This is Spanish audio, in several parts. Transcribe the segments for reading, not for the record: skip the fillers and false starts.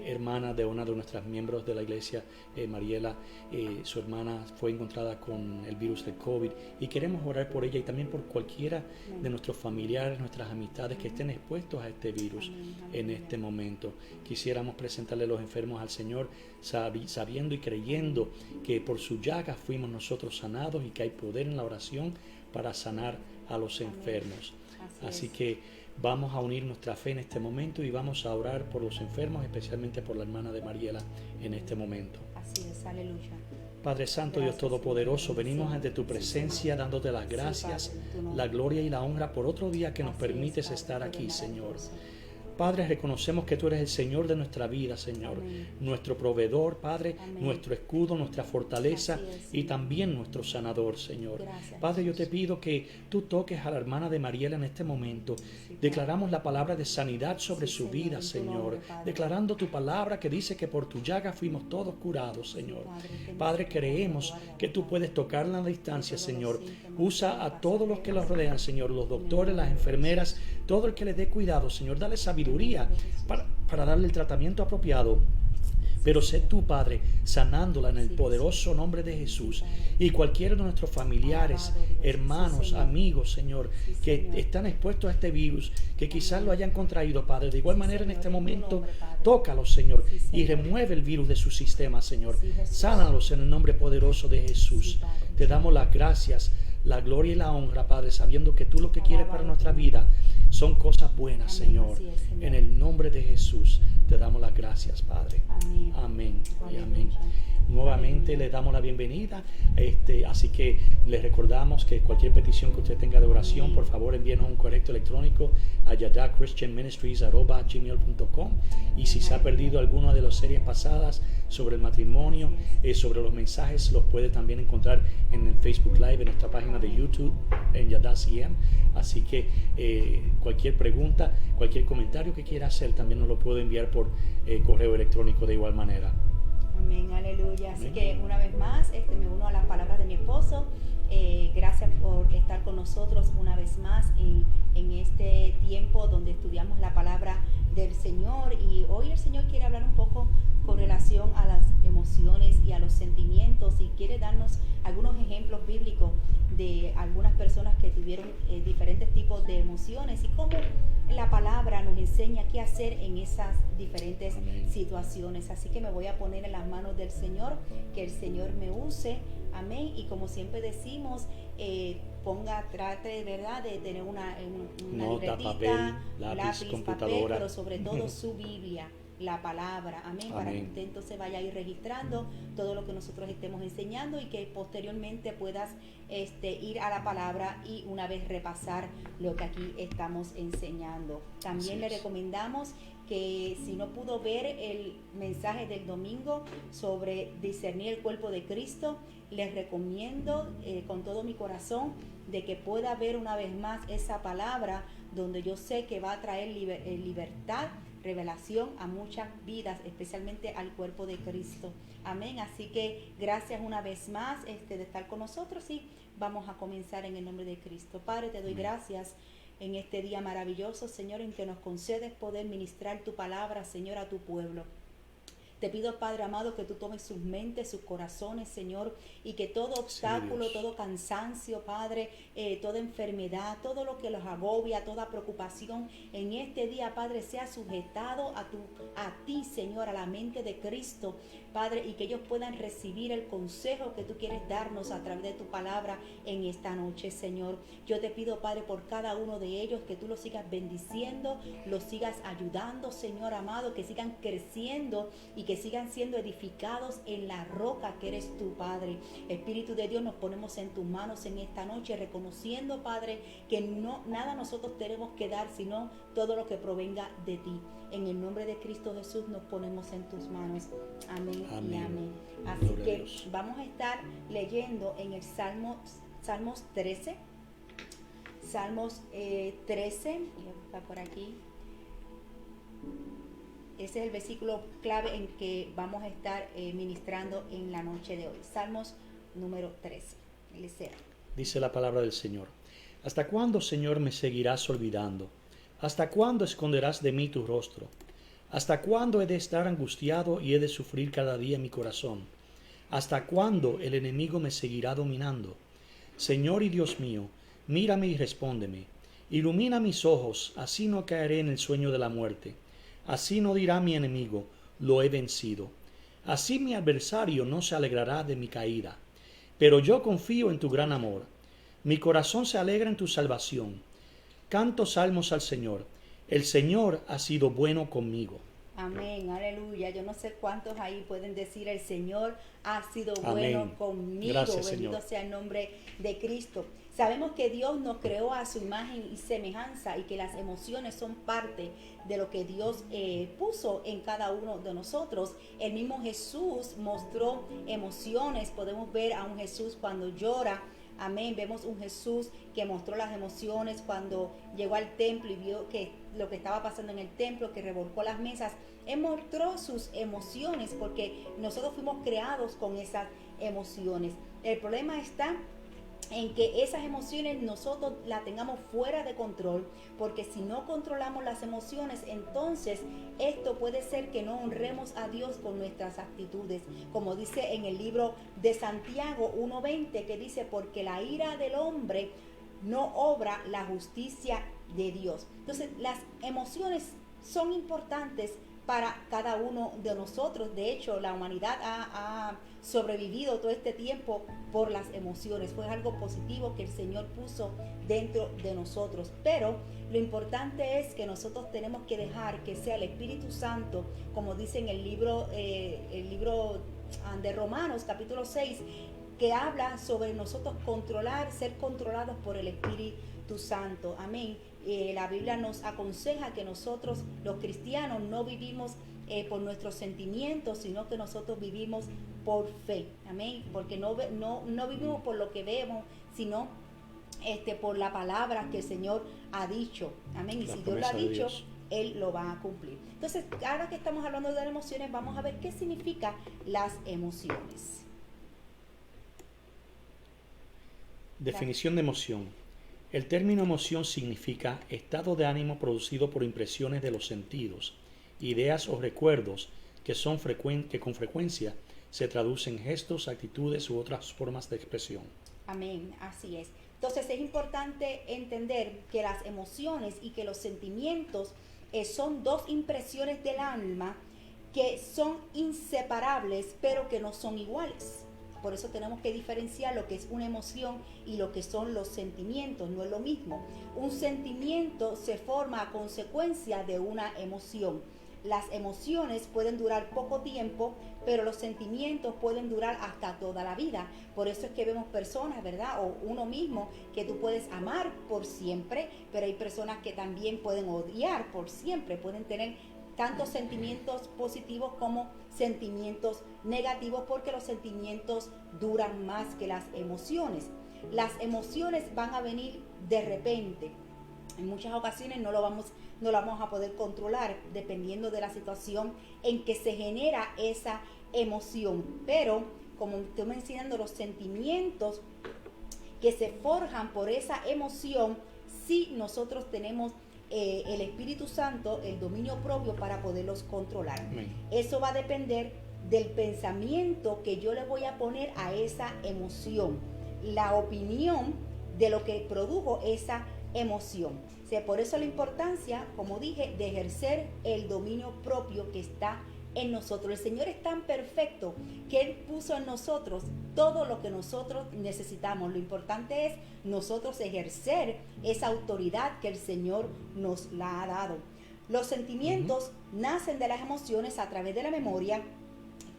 hermana de una de nuestras miembros de la iglesia, Mariela, su hermana fue encontrada con el virus del COVID y queremos orar por ella y también por cualquiera de nuestros familiares, nuestras amistades que estén expuestos a este virus en este momento. Quisiéramos presentarle a los enfermos al Señor, sabiendo y creyendo que por su llaga fuimos nosotros sanados y que hay poder en la oración para sanar a los enfermos. Así que vamos a unir nuestra fe en este momento y vamos a orar por los enfermos, especialmente por la hermana de Mariela en este momento. Así es, aleluya. Padre Santo, Dios Todopoderoso, venimos ante tu presencia dándote las gracias, la gloria y la honra por otro día que nos permites estar aquí, Señor. Padre, reconocemos que tú eres el Señor de nuestra vida, Señor. Amén. Nuestro proveedor, Padre, Amén. nuestro escudo, nuestra fortaleza Es, y también nuestro sanador, Señor. Gracias, Padre, yo te Jesús. pido que tú toques a la hermana de Mariela en este momento. Sí, Declaramos la palabra de sanidad sobre Sí, su Señor, vida, en tu Señor. nombre, Padre. Declarando tu palabra que dice que por tu llaga fuimos todos curados, Señor. Padre, ten Padre, misericordia, creemos guárdanos, que tú Padre. puedes tocarla a la distancia, todos los Señor. síntomas, Usa a todos los que los pasajeros, rodean, Señor, los doctores, en el las nombre de enfermeras, todo el que les dé cuidado, Señor. Dale sabiduría para darle el tratamiento apropiado. Pero sé tú, Padre, sanándola en el poderoso nombre de Jesús. Y cualquiera de nuestros familiares, hermanos, amigos, Señor, que están expuestos a este virus, que quizás lo hayan contraído, Padre. De igual manera, en este momento, tócalos, Señor, y remueve el virus de su sistema, Señor. Sánalos en el nombre poderoso de Jesús. Te damos las gracias, la gloria y la honra, Padre, sabiendo que tú lo que quieres para nuestra vida son cosas buenas, Señor. En el nombre de Jesús te damos las gracias, Padre. Amén y amén. Nuevamente les damos la bienvenida, así que les recordamos que cualquier petición que usted tenga de oración, por favor envíenos un correo electrónico a yadachristianministries@gmail.com. Y si se ha perdido alguna de las series pasadas sobre el matrimonio, sobre los mensajes, los puede también encontrar en el Facebook Live, en nuestra página de YouTube, en Yadá CM. Así que cualquier pregunta, cualquier comentario que quiera hacer, también nos lo puede enviar por correo electrónico de igual manera. Amén, aleluya. Así Amén. que una vez más me uno a las palabras de mi esposo. Gracias por estar con nosotros una vez más en este tiempo donde estudiamos la palabra del Señor. Y hoy el Señor quiere hablar un poco con relación a las emociones y a los sentimientos, y quiere darnos algunos ejemplos bíblicos de algunas personas que tuvieron diferentes tipos de emociones y cómo la palabra nos enseña qué hacer en esas diferentes Amén. situaciones. Así que me voy a poner en las manos del Señor, que el Señor me use. Amén. Y como siempre decimos, trate, ¿verdad?, de tener una Nota, libretita, papel, lápiz, computadora. papel, pero sobre todo su Biblia, la palabra. Amén. Para que Amén. usted entonces vaya a ir registrando todo lo que nosotros estemos enseñando y que posteriormente puedas ir a la palabra y una vez repasar lo que aquí estamos enseñando. También le recomendamos que si no pudo ver el mensaje del domingo sobre discernir el cuerpo de Cristo, les recomiendo con todo mi corazón de que pueda ver una vez más esa palabra, donde yo sé que va a traer libertad, revelación a muchas vidas, especialmente al cuerpo de Cristo. Amén. Así que gracias una vez más de estar con nosotros, y vamos a comenzar en el nombre de Cristo. Padre, te doy gracias en este día maravilloso, Señor, en que nos concedes poder ministrar tu palabra, Señor, a tu pueblo. Te pido, Padre amado, que tú tomes sus mentes, sus corazones, Señor, y que todo obstáculo, todo cansancio, Padre, toda enfermedad, todo lo que los agobia, toda preocupación en este día, Padre, sea sujetado a ti, Señor, a la mente de Cristo, Padre, y que ellos puedan recibir el consejo que tú quieres darnos a través de tu palabra en esta noche, Señor. Yo te pido, Padre, por cada uno de ellos, que tú los sigas bendiciendo, los sigas ayudando, Señor amado, que sigan creciendo y que sigan siendo edificados en la roca que eres tu, Padre. Espíritu de Dios, nos ponemos en tus manos en esta noche, reconociendo, Padre, que nada nosotros tenemos que dar, sino todo lo que provenga de ti. En el nombre de Cristo Jesús nos ponemos en tus manos. Amén, Amén. y amén. Así Gloria a que Dios. vamos a estar leyendo en el Salmos 13. Salmos 13, está por aquí. Ese es el versículo clave en que vamos a estar ministrando en la noche de hoy. Salmos número 13. Dice la palabra del Señor: ¿Hasta cuándo, Señor, me seguirás olvidando? ¿Hasta cuándo esconderás de mí tu rostro? ¿Hasta cuándo he de estar angustiado y he de sufrir cada día en mi corazón? ¿Hasta cuándo el enemigo me seguirá dominando? Señor y Dios mío, mírame y respóndeme. Ilumina mis ojos, así no caeré en el sueño de la muerte. Así no dirá mi enemigo, lo he vencido. Así mi adversario no se alegrará de mi caída. Pero yo confío en tu gran amor. Mi corazón se alegra en tu salvación. Canto salmos al Señor. El Señor ha sido bueno conmigo. Amén, aleluya. Yo no sé cuántos ahí pueden decir: el Señor ha sido Amén. bueno conmigo. Gracias, Bendito Señor. sea el nombre de Cristo. Sabemos que Dios nos creó a su imagen y semejanza, y que las emociones son parte de lo que Dios puso en cada uno de nosotros. El mismo Jesús mostró emociones. Podemos ver a un Jesús cuando llora. Amén. Vemos un Jesús que mostró las emociones cuando llegó al templo y vio que lo que estaba pasando en el templo, que revolcó las mesas. Él mostró sus emociones porque nosotros fuimos creados con esas emociones. El problema está en que esas emociones nosotros las tengamos fuera de control, porque si no controlamos las emociones, entonces esto puede ser que no honremos a Dios con nuestras actitudes, como dice en el libro de Santiago 1:20, que dice: porque la ira del hombre no obra la justicia de Dios. Entonces las emociones son importantes para cada uno de nosotros. De hecho, la humanidad ha sobrevivido todo este tiempo por las emociones. Fue algo positivo que el Señor puso dentro de nosotros. Pero lo importante es que nosotros tenemos que dejar que sea el Espíritu Santo, como dice en el libro de Romanos capítulo 6, que habla sobre nosotros ser controlados por el Espíritu Santo. Amén. La Biblia nos aconseja que nosotros, los cristianos, no vivimos por nuestros sentimientos, sino que nosotros vivimos por fe. Amén. Porque no vivimos por lo que vemos, sino por la palabra que el Señor ha dicho. Amén. Y si Dios lo ha dicho, Él lo va a cumplir. Entonces, ahora que estamos hablando de las emociones, vamos a ver qué significan las emociones. Definición de emoción. El término emoción significa estado de ánimo producido por impresiones de los sentidos, ideas o recuerdos que con frecuencia se traducen en gestos, actitudes u otras formas de expresión. Amén, así es. Entonces es importante entender que las emociones y que los sentimientos son dos impresiones del alma que son inseparables, pero que no son iguales. Por eso tenemos que diferenciar lo que es una emoción y lo que son los sentimientos. No es lo mismo. Un sentimiento se forma a consecuencia de una emoción. Las emociones pueden durar poco tiempo, pero los sentimientos pueden durar hasta toda la vida. Por eso es que vemos personas, ¿verdad? O uno mismo, que tú puedes amar por siempre, pero hay personas que también pueden odiar por siempre. Pueden tener tanto sentimientos positivos como sentimientos negativos, porque los sentimientos duran más que las emociones. Las emociones van a venir de repente. En muchas ocasiones no lo vamos a poder controlar, dependiendo de la situación en que se genera esa emoción. Pero, como estoy mencionando, los sentimientos que se forjan por esa emoción, si nosotros tenemos el Espíritu Santo, el dominio propio para poderlos controlar. Amén. Eso va a depender del pensamiento que yo le voy a poner a esa emoción, la opinión de lo que produjo esa emoción. O sea, por eso la importancia, como dije, de ejercer el dominio propio que está en nosotros. El Señor es tan perfecto que Él puso en nosotros todo lo que nosotros necesitamos. Lo importante es nosotros ejercer esa autoridad que el Señor nos la ha dado. Los sentimientos nacen de las emociones a través de la memoria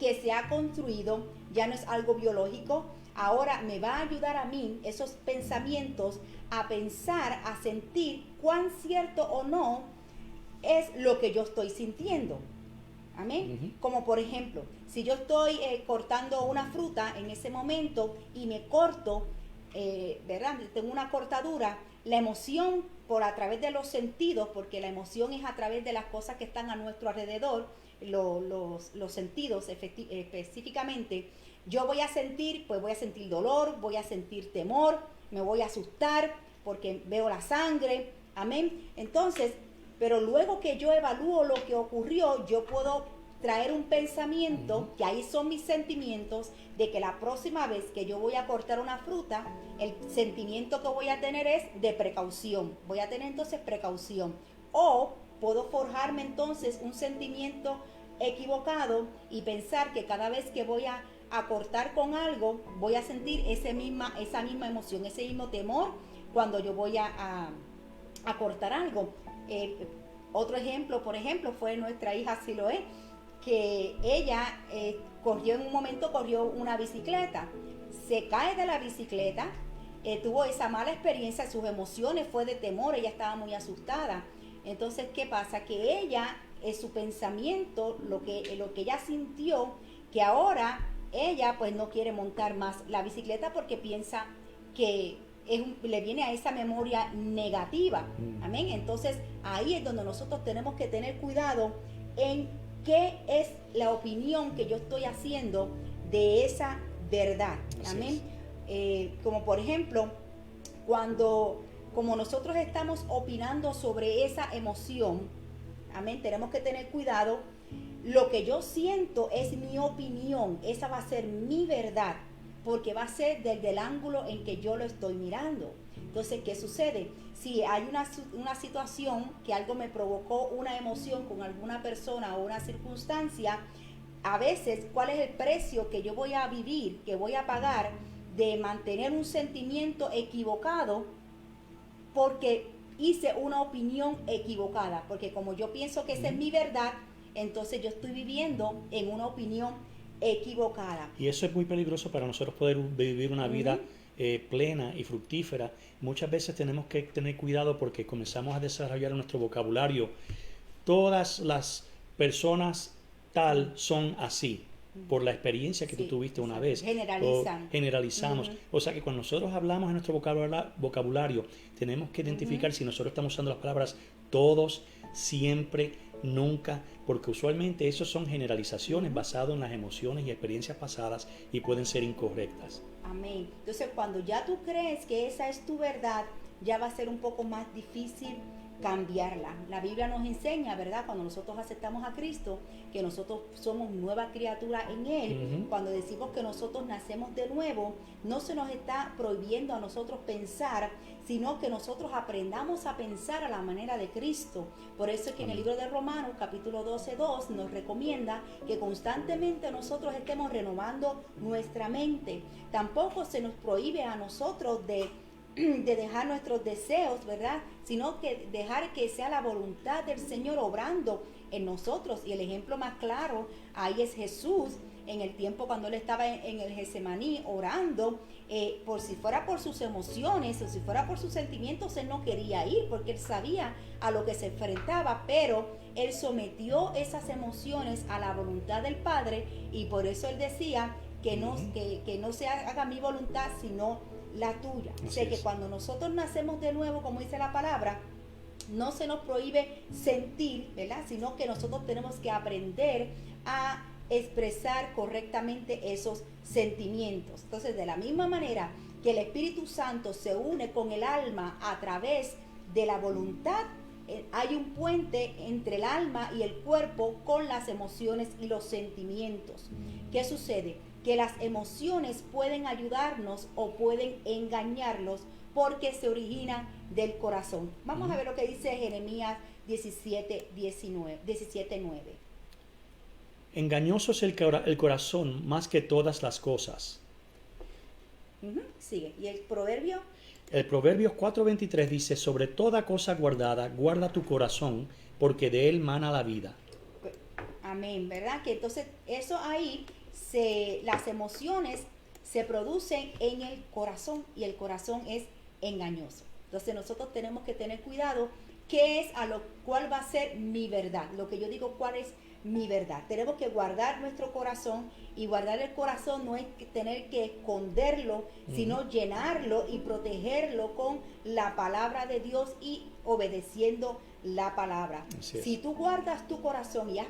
que se ha construido. Ya no es algo biológico. Ahora me va a ayudar a mí, esos pensamientos, a pensar, a sentir cuán cierto o no es lo que yo estoy sintiendo. Amén. Como por ejemplo, si yo estoy cortando una fruta en ese momento y me corto, ¿verdad? Tengo una cortadura, la emoción a través de los sentidos, porque la emoción es a través de las cosas que están a nuestro alrededor, los sentidos específicamente. Yo voy a sentir dolor, voy a sentir temor, me voy a asustar porque veo la sangre. Amén. Entonces, pero luego que yo evalúo lo que ocurrió, yo puedo traer un pensamiento, que ahí son mis sentimientos, de que la próxima vez que yo voy a cortar una fruta, el sentimiento que voy a tener es de precaución. Voy a tener entonces precaución. O puedo forjarme entonces un sentimiento equivocado y pensar que cada vez que voy a cortar con algo, voy a sentir esa misma emoción, ese mismo temor cuando yo voy a cortar algo. Otro ejemplo, por ejemplo, fue nuestra hija Siloé, que ella corrió una bicicleta, se cae de la bicicleta, tuvo esa mala experiencia, sus emociones fue de temor, ella estaba muy asustada. Entonces, ¿qué pasa? Que ella, su pensamiento, lo que ella sintió, que ahora ella pues no quiere montar más la bicicleta porque piensa que le viene a esa memoria negativa. Amén. Entonces, ahí es donde nosotros tenemos que tener cuidado en qué es la opinión que yo estoy haciendo de esa verdad. Amén. Como por ejemplo, como nosotros estamos opinando sobre esa emoción, amén, tenemos que tener cuidado. Lo que yo siento es mi opinión, esa va a ser mi verdad, porque va a ser desde el ángulo en que yo lo estoy mirando. Entonces, ¿qué sucede? Si hay una situación que algo me provocó una emoción con alguna persona o una circunstancia, a veces, ¿cuál es el precio que yo voy a vivir, que voy a pagar de mantener un sentimiento equivocado porque hice una opinión equivocada? Porque como yo pienso que esa es mi verdad, entonces yo estoy viviendo en una opinión equivocada. Y eso es muy peligroso para nosotros poder vivir una vida plena y fructífera. Muchas veces tenemos que tener cuidado porque comenzamos a desarrollar nuestro vocabulario. Todas las personas tal son así, por la experiencia que tú tuviste una vez. Generalizamos. O sea que cuando nosotros hablamos en nuestro vocabulario, tenemos que identificar si nosotros estamos usando las palabras todos, siempre, nunca, porque usualmente eso son generalizaciones basadas en las emociones y experiencias pasadas y pueden ser incorrectas. Amén. Entonces, cuando ya tú crees que esa es tu verdad, ya va a ser un poco más difícil cambiarla. La Biblia nos enseña, ¿verdad? Cuando nosotros aceptamos a Cristo, que nosotros somos nueva criatura en Él. Cuando decimos que nosotros nacemos de nuevo, no se nos está prohibiendo a nosotros pensar, sino que nosotros aprendamos a pensar a la manera de Cristo. Por eso es que en el libro de Romanos, capítulo 12:2, nos recomienda que constantemente nosotros estemos renovando nuestra mente. Tampoco se nos prohíbe a nosotros de dejar nuestros deseos, ¿verdad? Sino que dejar que sea la voluntad del Señor obrando en nosotros. Y el ejemplo más claro ahí es Jesús, en el tiempo cuando Él estaba en el Getsemaní orando, por si fuera por sus emociones o si fuera por sus sentimientos, Él no quería ir porque Él sabía a lo que se enfrentaba, pero Él sometió esas emociones a la voluntad del Padre, y por eso Él decía que no se haga mi voluntad sino la tuya. Sé que cuando nosotros nacemos de nuevo, como dice la palabra, no se nos prohíbe sentir, ¿verdad? Sino que nosotros tenemos que aprender a expresar correctamente esos sentimientos. Entonces, de la misma manera que el Espíritu Santo se une con el alma a través de la voluntad, hay un puente entre el alma y el cuerpo con las emociones y los sentimientos. ¿Qué sucede? Que las emociones pueden ayudarnos o pueden engañarnos porque se originan del corazón. Vamos a ver lo que dice Jeremías 17:9. Engañoso es el corazón más que todas las cosas. Sigue. ¿Y el proverbio? El Proverbios 4:23 dice: sobre toda cosa guardada, guarda tu corazón, porque de él mana la vida. Amén, ¿verdad? Que entonces eso ahí, las emociones se producen en el corazón y el corazón es engañoso. Entonces nosotros tenemos que tener cuidado qué es a lo cual va a ser mi verdad. Lo que yo digo, cuál es mi verdad. Tenemos que guardar nuestro corazón, y guardar el corazón no es tener que esconderlo, sino llenarlo y protegerlo con la palabra de Dios y obedeciendo la palabra. Si tú guardas tu corazón y has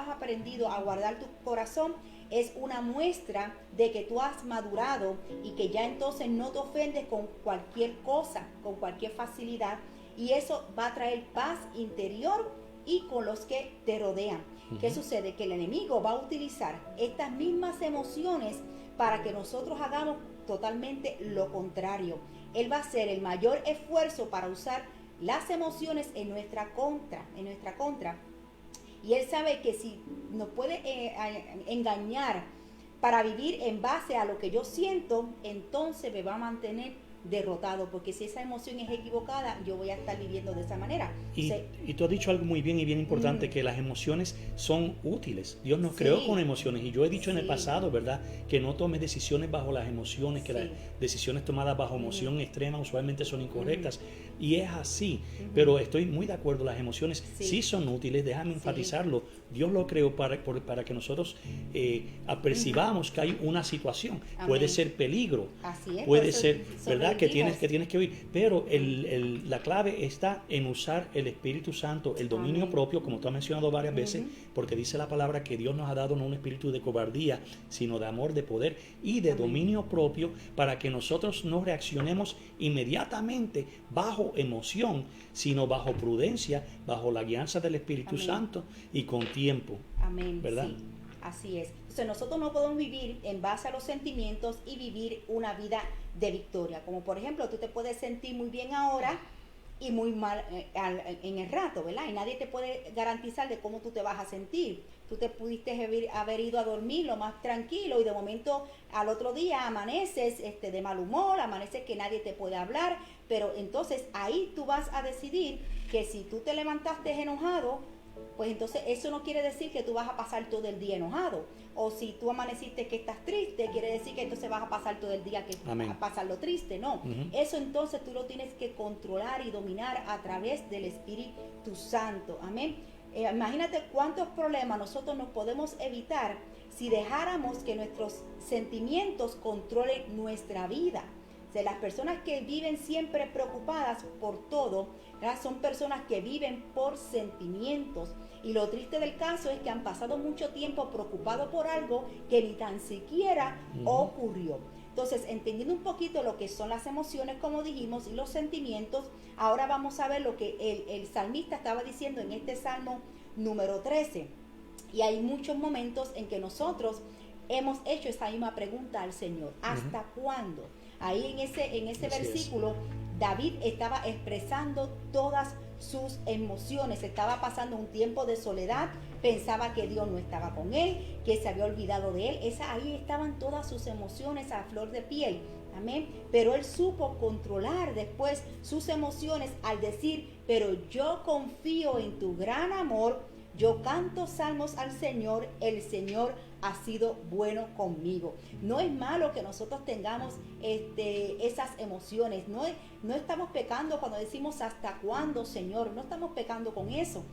aprendido a guardar tu corazón, es una muestra de que tú has madurado y que ya entonces no te ofendes con cualquier cosa, con cualquier facilidad. y eso va a traer paz interior y con los que te rodean. ¿Qué sucede? Que el enemigo va a utilizar estas mismas emociones para que nosotros hagamos totalmente lo contrario. Él va a hacer el mayor esfuerzo para usar las emociones en nuestra contra. Y él sabe que si nos puede engañar para vivir en base a lo que yo siento, entonces me va a mantener derrotado, porque si esa emoción es equivocada, yo voy a estar viviendo de esa manera. Y tú has dicho algo muy bien y bien importante, que las emociones son útiles. Dios nos creó con emociones, y yo he dicho en el pasado, ¿verdad?, que no tomes decisiones bajo las emociones, que las decisiones tomadas bajo emoción extrema usualmente son incorrectas, y es así, pero estoy muy de acuerdo, las emociones sí son útiles. Déjame enfatizarlo. Dios lo creó para que nosotros apercibamos que hay una situación. Puede ser peligro, puede ser, ¿verdad?, que tienes que oír, pero la clave está en usar el Espíritu Santo, el dominio propio, como tú has mencionado varias veces, porque dice la palabra que Dios nos ha dado no un espíritu de cobardía, sino de amor, de poder y de dominio propio, para que nosotros no reaccionemos inmediatamente bajo emoción, sino bajo prudencia, bajo la guianza del Espíritu Santo y con tiempo. Amén. ¿Verdad? Sí, así es. Entonces nosotros no podemos vivir en base a los sentimientos y vivir una vida de victoria. Como por ejemplo, tú te puedes sentir muy bien ahora y muy mal en el rato, ¿verdad? Y nadie te puede garantizar de cómo tú te vas a sentir. Tú te pudiste haber ido a dormir lo más tranquilo y de momento al otro día amaneces de mal humor, amaneces que nadie te puede hablar, pero entonces ahí tú vas a decidir que si tú te levantaste enojado, pues entonces eso no quiere decir que tú vas a pasar todo el día enojado. O si tú amaneciste que estás triste, quiere decir que entonces vas a pasar todo el día a pasarlo triste. No, eso entonces tú lo tienes que controlar y dominar a través del Espíritu Santo. Amén. Imagínate cuántos problemas nosotros nos podemos evitar si dejáramos que nuestros sentimientos controlen nuestra vida. O sea, las personas que viven siempre preocupadas por todo, ¿verdad?, son personas que viven por sentimientos. Y lo triste del caso es que han pasado mucho tiempo preocupados por algo que ni tan siquiera ocurrió. Entonces, entendiendo un poquito lo que son las emociones, como dijimos, y los sentimientos, ahora vamos a ver lo que el salmista estaba diciendo en este Salmo número 13. Y hay muchos momentos en que nosotros hemos hecho esa misma pregunta al Señor. ¿Hasta cuándo? Ahí en ese versículo, David estaba expresando todas sus emociones. Estaba pasando un tiempo de soledad, pensaba que Dios no estaba con él, que se había olvidado de él. Ahí estaban todas sus emociones a flor de piel. Amén. Pero él supo controlar después sus emociones al decir: pero yo confío en tu gran amor, yo canto salmos al Señor, el Señor ha sido bueno conmigo. No es malo que nosotros tengamos esas emociones. No estamos pecando cuando decimos ¿hasta cuándo, Señor? No estamos pecando con eso.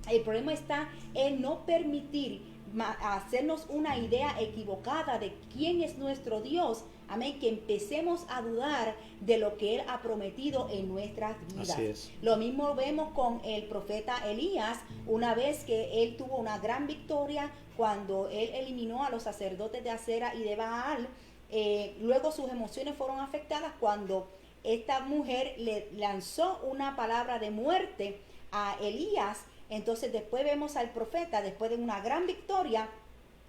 El problema está en no permitir hacernos una idea equivocada de quién es nuestro Dios. Amén, que empecemos a dudar de lo que Él ha prometido en nuestras vidas. Así es. Lo mismo vemos con el profeta Elías, una vez que él tuvo una gran victoria cuando él eliminó a los sacerdotes de Acera y de Baal. Luego sus emociones fueron afectadas cuando esta mujer le lanzó una palabra de muerte a Elías. Entonces después vemos al profeta, después de una gran victoria,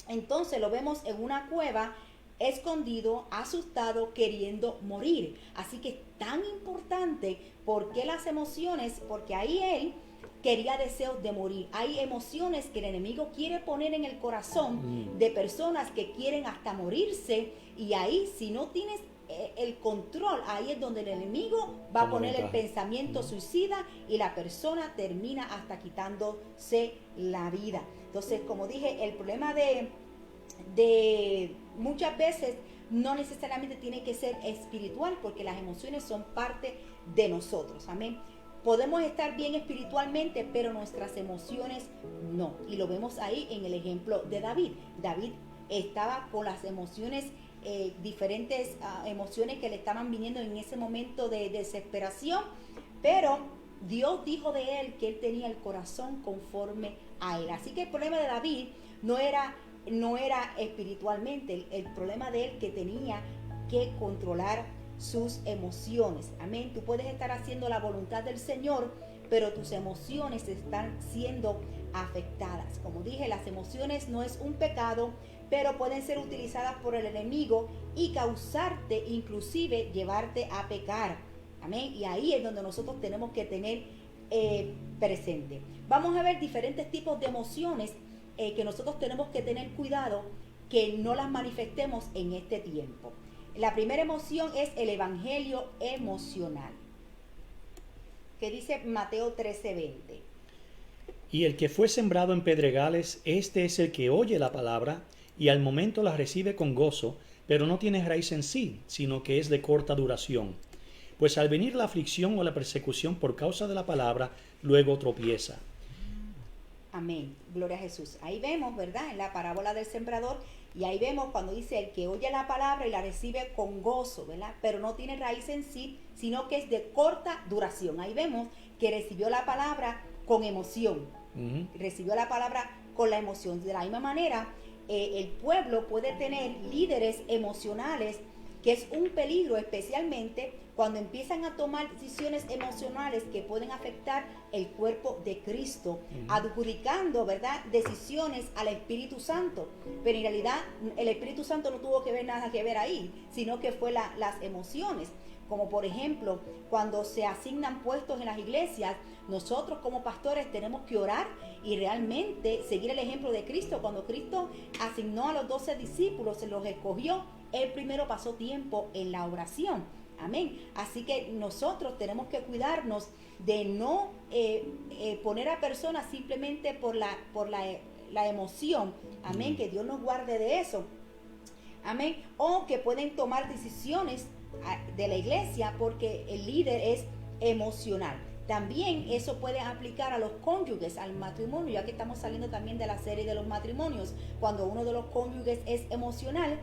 entonces lo vemos en una cueva, escondido, asustado, queriendo morir. Así que es tan importante. ¿Por qué las emociones? Porque ahí él quería deseos de morir. Hay emociones que el enemigo quiere poner en el corazón de personas que quieren hasta morirse, y ahí si no tienes el control, ahí es donde el enemigo va a poner el pensamiento suicida y la persona termina hasta quitándose la vida. Entonces, como dije, el problema de muchas veces no necesariamente tiene que ser espiritual, porque las emociones son parte de nosotros. Amén. Podemos estar bien espiritualmente, pero nuestras emociones no. Y lo vemos ahí en el ejemplo de David. David estaba con las emociones, diferentes emociones que le estaban viniendo en ese momento de desesperación, pero Dios dijo de él que él tenía el corazón conforme a él. Así que el problema de David no era espiritualmente, el problema de él que tenía que controlar sus emociones. Amén. Tú puedes estar haciendo la voluntad del Señor, pero tus emociones están siendo afectadas. Como dije, las emociones no es un pecado, pero pueden ser utilizadas por el enemigo y causarte, inclusive llevarte a pecar. Amén. Y ahí es donde nosotros tenemos que tener presente. Vamos a ver diferentes tipos de emociones que nosotros tenemos que tener cuidado que no las manifestemos en este tiempo. La primera emoción es el evangelio emocional, que dice Mateo 13:20. Y el que fue sembrado en pedregales, este es el que oye la palabra y al momento la recibe con gozo, pero no tiene raíz en sí, sino que es de corta duración. Pues al venir la aflicción o la persecución por causa de la palabra, luego tropieza. Amén, gloria a Jesús. Ahí vemos, ¿verdad? En la parábola del sembrador, y ahí vemos cuando dice el que oye la palabra y la recibe con gozo, ¿verdad? Pero no tiene raíz en sí, sino que es de corta duración. Ahí vemos que recibió la palabra con emoción. Recibió la palabra con la emoción. De la misma manera, el pueblo puede tener líderes emocionales, que es un peligro, especialmente cuando empiezan a tomar decisiones emocionales que pueden afectar el cuerpo de Cristo, adjudicando, ¿verdad?, decisiones al Espíritu Santo. Pero en realidad el Espíritu Santo no tuvo que ver nada que ver ahí, sino que fue las emociones. Como por ejemplo, cuando se asignan puestos en las iglesias, nosotros como pastores tenemos que orar y realmente seguir el ejemplo de Cristo. Cuando Cristo asignó a los 12 discípulos, se los escogió, él primero pasó tiempo en la oración. Amén. Así que nosotros tenemos que cuidarnos de no poner a personas simplemente por la emoción. Amén. Que Dios nos guarde de eso. Amén. O que pueden tomar decisiones de la iglesia porque el líder es emocional. También eso puede aplicar a los cónyuges, al matrimonio, ya que estamos saliendo también de la serie de los matrimonios. Cuando uno de los cónyuges es emocional,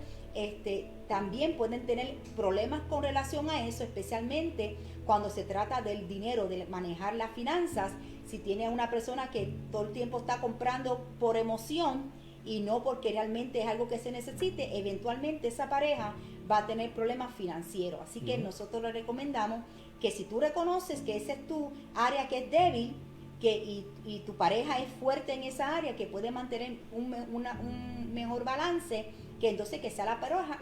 también pueden tener problemas con relación a eso, especialmente cuando se trata del dinero, de manejar las finanzas. Si tiene una persona que todo el tiempo está comprando por emoción y no porque realmente es algo que se necesite, eventualmente esa pareja va a tener problemas financieros. Así que nosotros le recomendamos que si tú reconoces que esa es tu área que es débil, y tu pareja es fuerte en esa área, que puede mantener un mejor balance, que entonces que sea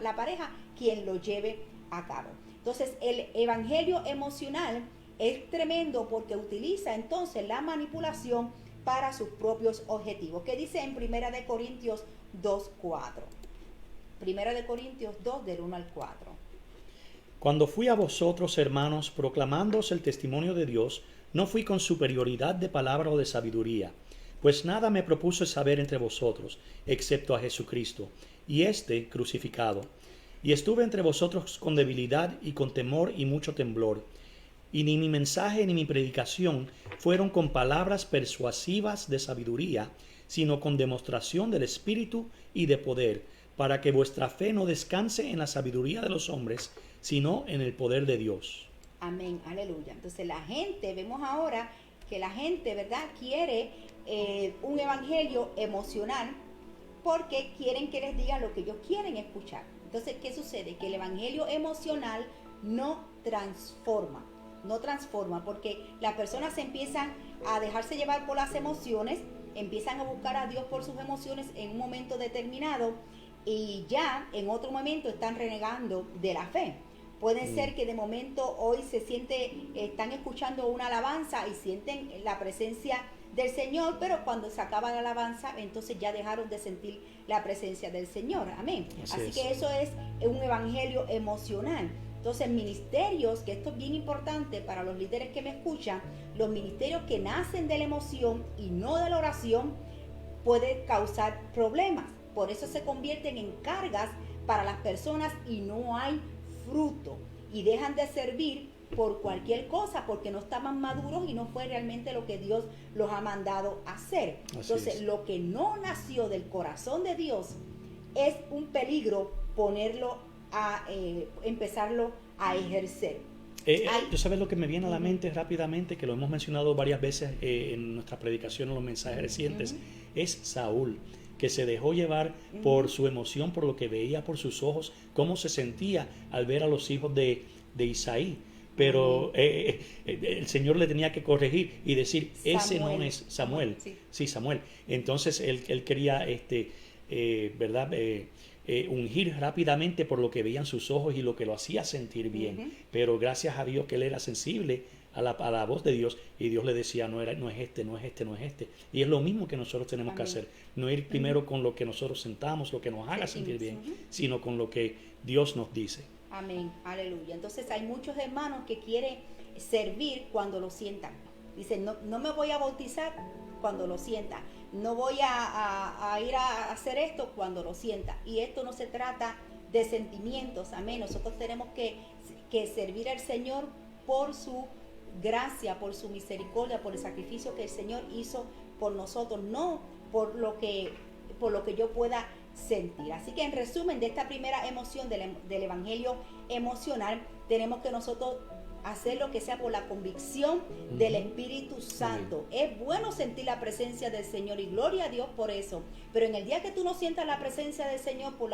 la pareja quien lo lleve a cabo. Entonces el evangelio emocional es tremendo porque utiliza entonces la manipulación para sus propios objetivos. ¿Qué dice en 1 Corintios 2:4? 1 Corintios 2 del 1 al 4. Cuando fui a vosotros, hermanos, proclamándoos el testimonio de Dios, no fui con superioridad de palabra o de sabiduría, pues nada me propuse saber entre vosotros, excepto a Jesucristo, y éste crucificado. Y estuve entre vosotros con debilidad y con temor y mucho temblor. Y ni mi mensaje ni mi predicación fueron con palabras persuasivas de sabiduría, sino con demostración del Espíritu y de poder, para que vuestra fe no descanse en la sabiduría de los hombres, sino en el poder de Dios. Amén, aleluya. Entonces vemos ahora que la gente, ¿verdad?, quiere un evangelio emocional porque quieren que les diga lo que ellos quieren escuchar. Entonces, ¿qué sucede? Que el evangelio emocional no transforma porque las personas empiezan a dejarse llevar por las emociones, empiezan a buscar a Dios por sus emociones en un momento determinado y ya en otro momento están renegando de la fe. Puede ser que de momento hoy están escuchando una alabanza y sienten la presencia del Señor, pero cuando se acaba la alabanza, entonces ya dejaron de sentir la presencia del Señor. Amén. Así que eso es un evangelio emocional. Entonces, ministerios, que esto es bien importante para los líderes que me escuchan, los ministerios que nacen de la emoción y no de la oración, pueden causar problemas. Por eso se convierten en cargas para las personas y no hay fruto. Y dejan de servir por cualquier cosa porque no estaban maduros y no fue realmente lo que Dios los ha mandado a hacer. Entonces, lo que no nació del corazón de Dios es un peligro empezarlo a ejercer. ¿Tú sabes lo que me viene a la mente rápidamente, que lo hemos mencionado varias veces en nuestras predicaciones, en los mensajes recientes? Es Saúl, que se dejó llevar por su emoción, por lo que veía por sus ojos, cómo se sentía al ver a los hijos de de Isaí. Pero el Señor le tenía que corregir y decir, ese no es Samuel. Sí, Samuel. Entonces él quería, ¿verdad? Ungir rápidamente por lo que veían sus ojos y lo que lo hacía sentir bien. Pero gracias a Dios que él era sensible a la voz de Dios, y Dios le decía, no es este. Y es lo mismo que nosotros tenemos que hacer. No ir primero con lo que nosotros sentamos, lo que nos haga sentir bien, sino con lo que Dios nos dice. Amén, aleluya. Entonces hay muchos hermanos que quieren servir cuando lo sientan. Dicen, no me voy a bautizar cuando lo sienta. No voy a ir a hacer esto cuando lo sienta. Y esto no se trata de sentimientos, amén. Nosotros tenemos que servir al Señor por su gracia, por su misericordia, por el sacrificio que el Señor hizo por nosotros, no por lo que yo pueda sentir. Así que en resumen de esta primera emoción del evangelio emocional, tenemos que nosotros hacer lo que sea por la convicción del Espíritu Santo. Es bueno sentir la presencia del Señor y gloria a Dios por eso, pero en el día que tú no sientas la presencia del Señor por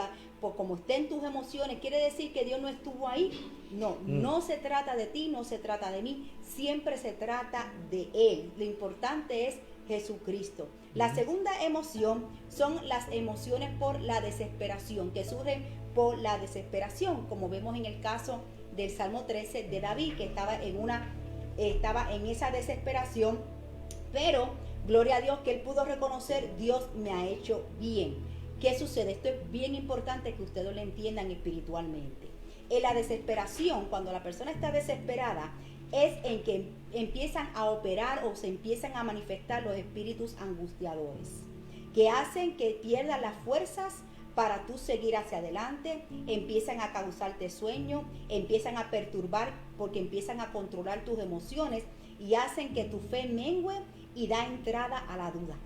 como estén tus emociones, quiere decir que Dios no estuvo ahí. No se trata de ti, no se trata de mí, siempre se trata de Él. Lo importante es Jesucristo. La segunda emoción son las emociones por la desesperación, que surgen por la desesperación, como vemos en el caso del Salmo 13 de David, que estaba en esa desesperación, pero gloria a Dios que él pudo reconocer, Dios me ha hecho bien. ¿Qué sucede? Esto es bien importante que ustedes lo entiendan espiritualmente. En la desesperación, cuando la persona está desesperada, es en que empiezan a operar o se empiezan a manifestar los espíritus angustiadores, que hacen que pierdas las fuerzas para tú seguir hacia adelante, empiezan a causarte sueño, empiezan a perturbar porque empiezan a controlar tus emociones y hacen que tu fe mengue y da entrada a la duda,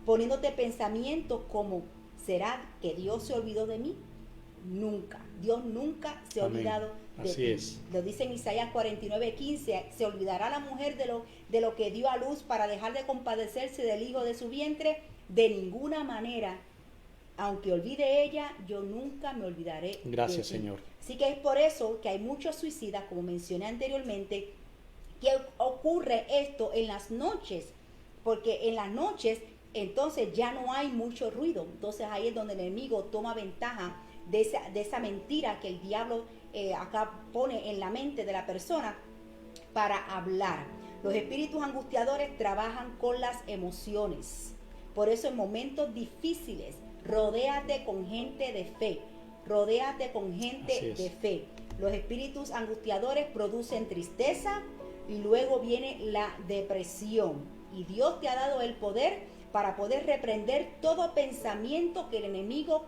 poniéndote pensamientos como, ¿será que Dios se olvidó de mí? Nunca, Dios nunca se ha olvidado de Así ti. es. Lo dice en Isaías 49:15, se olvidará la mujer de lo que dio a luz para dejar de compadecerse del hijo de su vientre. De ninguna manera, aunque olvide ella, yo nunca me olvidaré. Gracias, de ti. Señor. Así que es por eso que hay muchos suicidas, como mencioné anteriormente, que ocurre esto en las noches, porque en las noches entonces ya no hay mucho ruido. Entonces ahí es donde el enemigo toma ventaja de esa mentira que el diablo acá pone en la mente de la persona para hablar. Los espíritus angustiadores trabajan con las emociones. Por eso en momentos difíciles, rodéate con gente de fe. Rodéate con gente de fe. Los espíritus angustiadores producen tristeza y luego viene la depresión. Y Dios te ha dado el poder para poder reprender todo pensamiento que el enemigo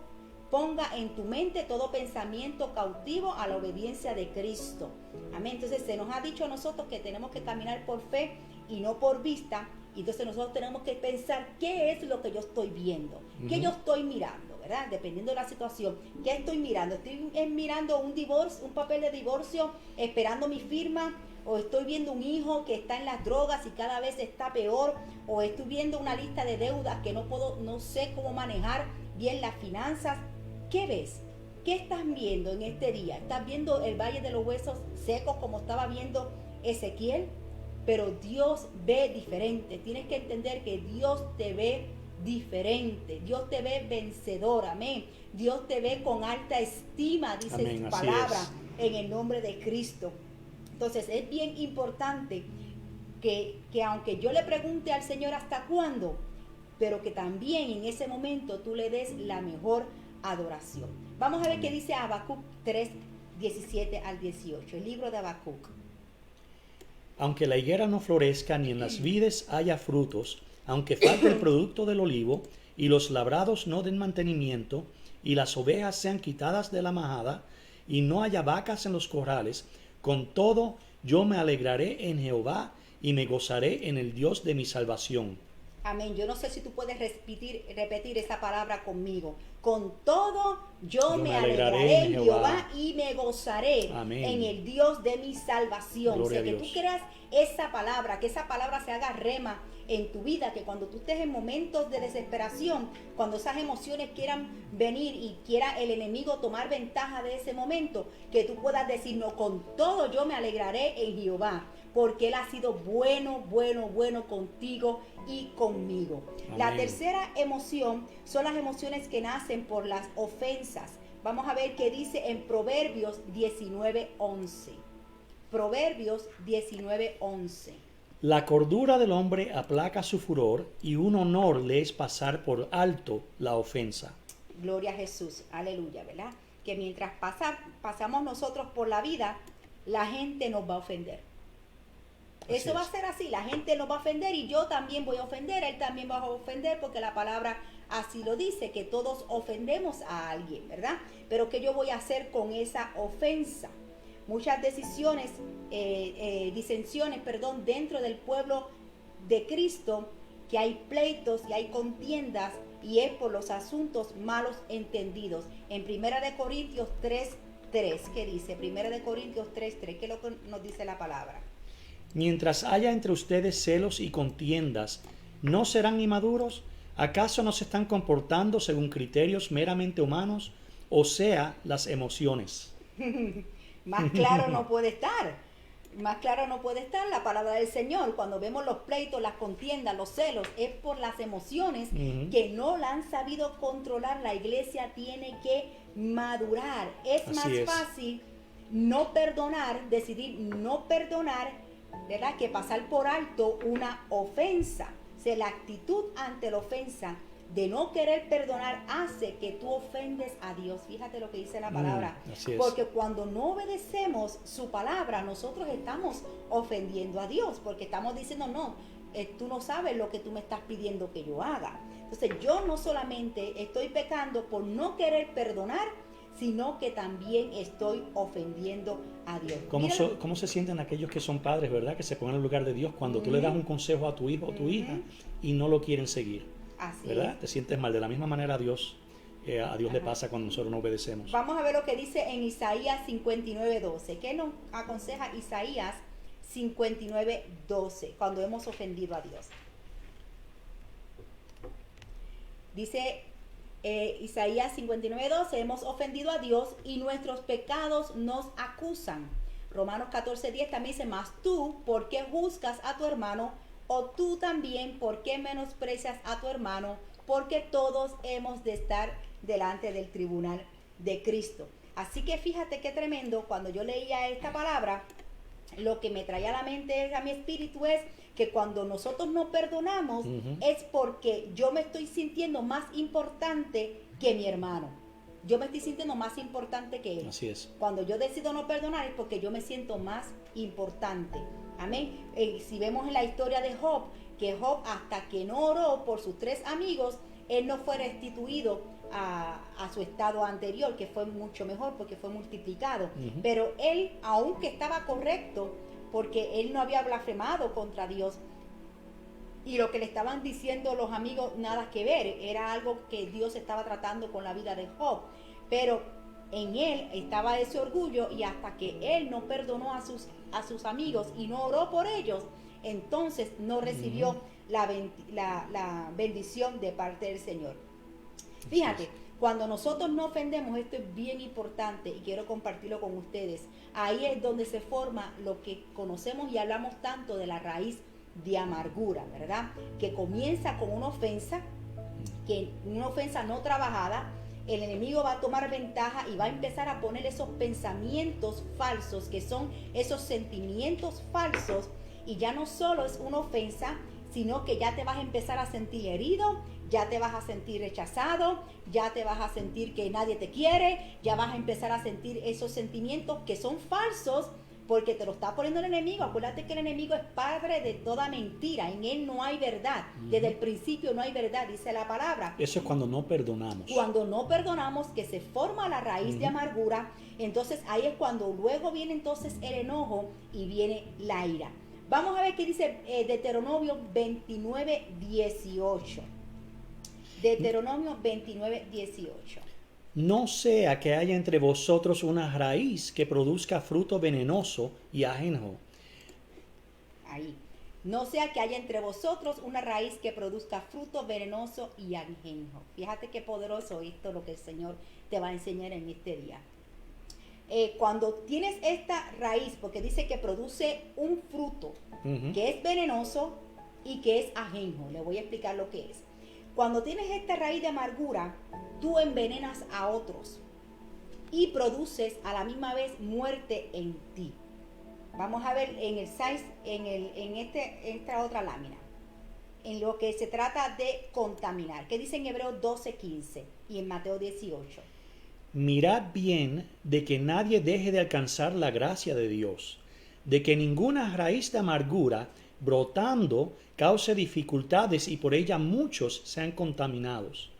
ponga en tu mente, todo pensamiento cautivo a la obediencia de Cristo. Amén. Entonces se nos ha dicho a nosotros que tenemos que caminar por fe y no por vista. Y entonces nosotros tenemos que pensar qué es lo que yo estoy viendo, qué yo estoy mirando, ¿verdad? Dependiendo de la situación, ¿qué estoy mirando? ¿Estoy mirando un divorcio, un papel de divorcio, esperando mi firma? ¿O estoy viendo un hijo que está en las drogas y cada vez está peor? ¿O estoy viendo una lista de deudas que no sé cómo manejar bien las finanzas? ¿Qué ves? ¿Qué estás viendo en este día? ¿Estás viendo el valle de los huesos secos como estaba viendo Ezequiel? Pero Dios ve diferente. Tienes que entender que Dios te ve diferente. Dios te ve vencedor. Amén. Dios te ve con alta estima, dice Amén, su así palabra, es. en el nombre de Cristo. Entonces es bien importante que aunque yo le pregunte al Señor hasta cuándo, pero que también en ese momento tú le des la mejor adoración. Vamos a ver qué dice Habacuc 3, 17 al 18, el libro de Habacuc. Aunque la higuera no florezca ni en las vides haya frutos, aunque falte el producto del olivo y los labrados no den mantenimiento y las ovejas sean quitadas de la majada y no haya vacas en los corrales, con todo yo me alegraré en Jehová y me gozaré en el Dios de mi salvación. Amén. Yo no sé si tú puedes repetir esa palabra conmigo. Con todo yo me alegraré en Jehová y me gozaré. Amén. En el Dios de mi salvación. Gloria o sea, a que Dios. tú creas esa palabra, que esa palabra se haga rema en tu vida, que cuando tú estés en momentos de desesperación, cuando esas emociones quieran venir y quiera el enemigo tomar ventaja de ese momento, que tú puedas decir, no, con todo yo me alegraré en Jehová, porque Él ha sido bueno, bueno, bueno contigo y conmigo. Amén. La tercera emoción son las emociones que nacen por las ofensas. Vamos a ver qué dice en Proverbios 19:11. Proverbios 19:11. La cordura del hombre aplaca su furor, y un honor le es pasar por alto la ofensa. Gloria a Jesús, aleluya, ¿verdad? Que mientras pasamos nosotros por la vida, la gente nos va a ofender. Eso va a ser así, la gente nos va a ofender y yo también voy a ofender, él también va a ofender, porque la palabra así lo dice, que todos ofendemos a alguien, ¿verdad? Pero ¿qué yo voy a hacer con esa ofensa? Muchas disensiones, dentro del pueblo de Cristo, que hay pleitos y hay contiendas, y es por los asuntos malos entendidos. En 1 Corintios 3:3, ¿qué dice? 1 Corintios 3:3, ¿qué es lo que nos dice la palabra? Mientras haya entre ustedes celos y contiendas, ¿no serán inmaduros? ¿Acaso no se están comportando según criterios meramente humanos, o sea, las emociones? Más claro no puede estar. Más claro no puede estar la palabra del Señor. Cuando vemos los pleitos, las contiendas, los celos, es por las emociones que no la han sabido controlar. La iglesia tiene que madurar. Es más fácil no perdonar, decidir no perdonar, ¿verdad?, que pasar por alto una ofensa. O sea, la actitud ante la ofensa de no querer perdonar hace que tú ofendes a Dios. Fíjate lo que dice la palabra. Así es. Porque cuando no obedecemos su palabra, nosotros estamos ofendiendo a Dios, porque estamos diciendo, no, tú no sabes lo que tú me estás pidiendo que yo haga. Entonces yo no solamente estoy pecando por no querer perdonar, sino que también estoy ofendiendo a Dios. ¿Cómo se sienten aquellos que son padres, verdad? Que se ponen en el lugar de Dios cuando tú le das un consejo a tu hijo o tu hija y no lo quieren seguir. Así ¿verdad? es. Te sientes mal. De la misma manera a Dios le pasa cuando nosotros no obedecemos. Vamos a ver lo que dice en Isaías 59:12. ¿Qué nos aconseja Isaías 59:12 cuando hemos ofendido a Dios? Dice Isaías 59:12, hemos ofendido a Dios y nuestros pecados nos acusan. Romanos 14:10 también dice, mas tú, ¿por qué juzgas a tu hermano? O tú también, ¿por qué menosprecias a tu hermano? Porque todos hemos de estar delante del tribunal de Cristo. Así que fíjate qué tremendo, cuando yo leía esta palabra, lo que me traía a la mente, a mi espíritu, es que cuando nosotros no perdonamos, es porque yo me estoy sintiendo más importante que mi hermano. Yo me estoy sintiendo más importante que él. Así es. Cuando yo decido no perdonar es porque yo me siento más importante. Amén. Si vemos en la historia de Job, que Job, hasta que no oró por sus 3 amigos, él no fue restituido a su estado anterior, que fue mucho mejor porque fue multiplicado. Pero él, aunque estaba correcto, porque él no había blasfemado contra Dios, y lo que le estaban diciendo los amigos nada que ver, era algo que Dios estaba tratando con la vida de Job, pero en él estaba ese orgullo, y hasta que él no perdonó a sus amigos y no oró por ellos, entonces no recibió la bendición de parte del Señor. Fíjate, cuando nosotros no ofendemos, esto es bien importante y quiero compartirlo con ustedes. Ahí es donde se forma lo que conocemos y hablamos tanto de la raíz de amargura, ¿verdad? Que comienza con una ofensa no trabajada. El enemigo va a tomar ventaja y va a empezar a poner esos pensamientos falsos, que son esos sentimientos falsos, y ya no solo es una ofensa, sino que ya te vas a empezar a sentir herido, ya te vas a sentir rechazado, ya te vas a sentir que nadie te quiere, ya vas a empezar a sentir esos sentimientos que son falsos, porque te lo está poniendo el enemigo. Acuérdate que el enemigo es padre de toda mentira, en él no hay verdad, desde el principio no hay verdad, dice la palabra. Eso es cuando no perdonamos. Cuando no perdonamos, que se forma la raíz de amargura, entonces ahí es cuando luego viene entonces el enojo y viene la ira. Vamos a ver qué dice Deuteronomio 29:18. Deuteronomio 29:18. No sea que haya entre vosotros una raíz que produzca fruto venenoso y ajenjo. Ahí. No sea que haya entre vosotros una raíz que produzca fruto venenoso y ajenjo. Fíjate qué poderoso esto lo que el Señor te va a enseñar en este día. Cuando tienes esta raíz, porque dice que produce un fruto que es venenoso y que es ajenjo. Le voy a explicar lo que es. Cuando tienes esta raíz de amargura, tú envenenas a otros y produces a la misma vez muerte en ti. Vamos a ver en el 6, esta otra lámina, en lo que se trata de contaminar, que dice en Hebreos 12:15 y en Mateo 18. Mirad bien de que nadie deje de alcanzar la gracia de Dios, de que ninguna raíz de amargura brotando cause dificultades y por ella muchos sean contaminados.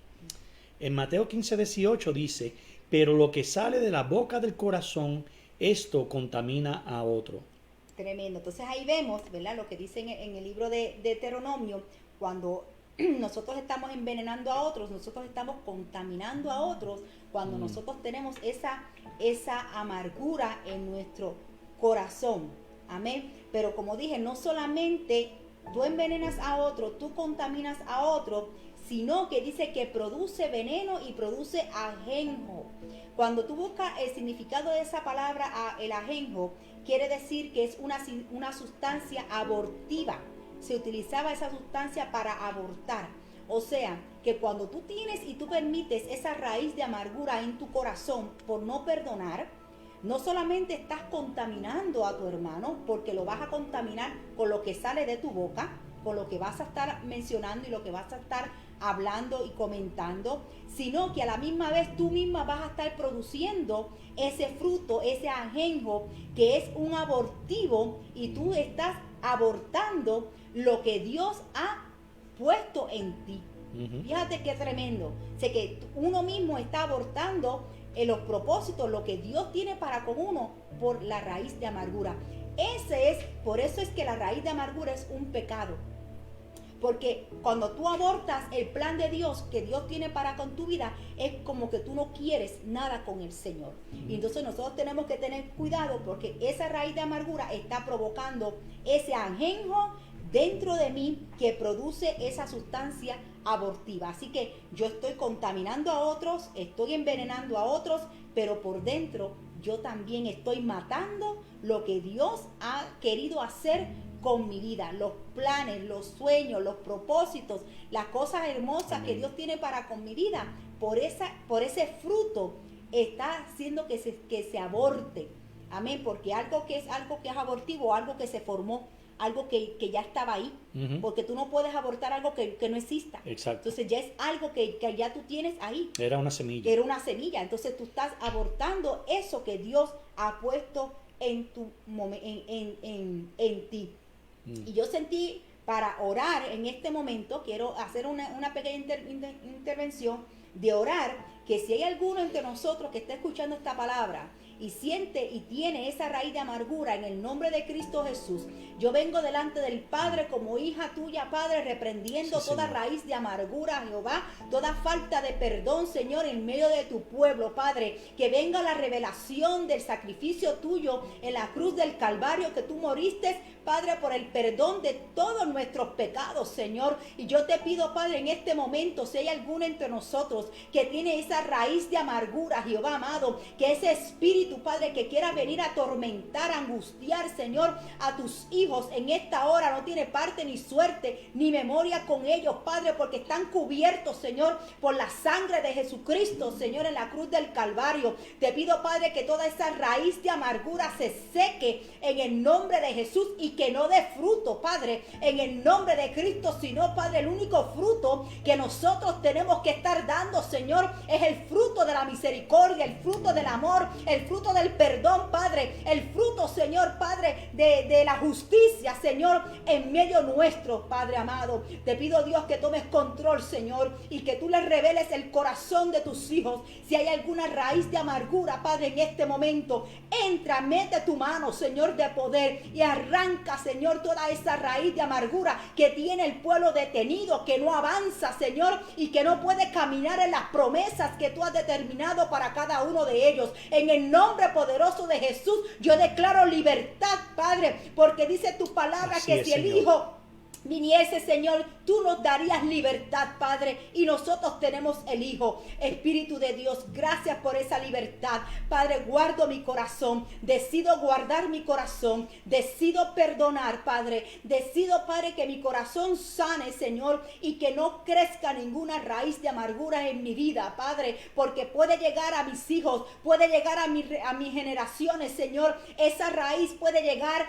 En Mateo 15:18 dice, pero lo que sale de la boca del corazón, esto contamina a otro. Tremendo. Entonces ahí vemos, ¿verdad? Lo que dice en el libro de Deuteronomio, cuando nosotros estamos envenenando a otros, nosotros estamos contaminando a otros, cuando nosotros tenemos esa amargura en nuestro corazón. Amén. Pero como dije, no solamente tú envenenas a otro, tú contaminas a otro, sino que dice que produce veneno y produce ajenjo. Cuando tú buscas el significado de esa palabra, el ajenjo, quiere decir que es una sustancia abortiva. Se utilizaba esa sustancia para abortar. O sea, que cuando tú tienes y tú permites esa raíz de amargura en tu corazón por no perdonar, no solamente estás contaminando a tu hermano, porque lo vas a contaminar con lo que sale de tu boca, con lo que vas a estar mencionando y lo que vas a estar hablando y comentando, sino que a la misma vez tú misma vas a estar produciendo ese fruto, ese ajenjo que es un abortivo, y tú estás abortando lo que Dios ha puesto en ti. Fíjate qué tremendo. Sé que uno mismo está abortando en los propósitos, lo que Dios tiene para con uno, por la raíz de amargura. Por eso es que la raíz de amargura es un pecado. Porque cuando tú abortas el plan de Dios que Dios tiene para con tu vida, es como que tú no quieres nada con el Señor. Y entonces nosotros tenemos que tener cuidado, porque esa raíz de amargura está provocando ese ajenjo dentro de mí que produce esa sustancia abortiva. Así que yo estoy contaminando a otros, estoy envenenando a otros, pero por dentro yo también estoy matando lo que Dios ha querido hacer con mi vida, los planes, los sueños, los propósitos, las cosas hermosas que Dios tiene para con mi vida. Por ese fruto está haciendo que se aborte. Amén, porque algo que es abortivo, algo que se formó, algo que ya estaba ahí, porque tú no puedes abortar algo que no exista. Exacto. Entonces ya es algo que ya tú tienes ahí. Era una semilla. Entonces tú estás abortando eso que Dios ha puesto en ti. Y yo sentí, para orar en este momento, quiero hacer una pequeña intervención de orar, que si hay alguno entre nosotros que está escuchando esta palabra y siente y tiene esa raíz de amargura, en el nombre de Cristo Jesús, yo vengo delante del Padre como hija tuya, Padre, reprendiendo toda raíz de amargura, Jehová, toda falta de perdón, Señor, en medio de tu pueblo, Padre, que venga la revelación del sacrificio tuyo en la cruz del Calvario, que tú moriste, Padre, por el perdón de todos nuestros pecados, Señor. Y yo te pido, Padre, en este momento, si hay alguno entre nosotros que tiene esa raíz de amargura, Jehová amado, que ese espíritu, Padre, que quiera venir a atormentar, a angustiar, Señor, a tus hijos en esta hora, no tiene parte ni suerte ni memoria con ellos, Padre, porque están cubiertos, Señor, por la sangre de Jesucristo, Señor, en la cruz del Calvario. Te pido, Padre, que toda esa raíz de amargura se seque en el nombre de Jesús y que no dé fruto, Padre, en el nombre de Cristo, sino, Padre, el único fruto que nosotros tenemos que estar dando, Señor, es el fruto de la misericordia, el fruto del amor, el fruto del perdón, Padre, el fruto, Señor, Padre, de la justicia, Señor, en medio nuestro, Padre amado. Te pido, Dios, que tomes control, Señor, y que tú les reveles el corazón de tus hijos. Si hay alguna raíz de amargura, Padre, en este momento, entra, mete tu mano, Señor, de poder y arranca, Señor, toda esa raíz de amargura que tiene el pueblo detenido, que no avanza, Señor, y que no puede caminar en las promesas que tú has determinado para cada uno de ellos. En el nombre poderoso de Jesús, yo declaro libertad, Padre, porque dice tu palabra que si el Hijo viniese, Señor, tú nos darías libertad, Padre, y nosotros tenemos el Hijo. Espíritu de Dios, gracias por esa libertad. Padre, guardo mi corazón, decido guardar mi corazón, decido perdonar, Padre, decido, Padre, que mi corazón sane, Señor, y que no crezca ninguna raíz de amargura en mi vida, Padre, porque puede llegar a mis hijos, puede llegar a mis generaciones, Señor. Esa raíz puede llegar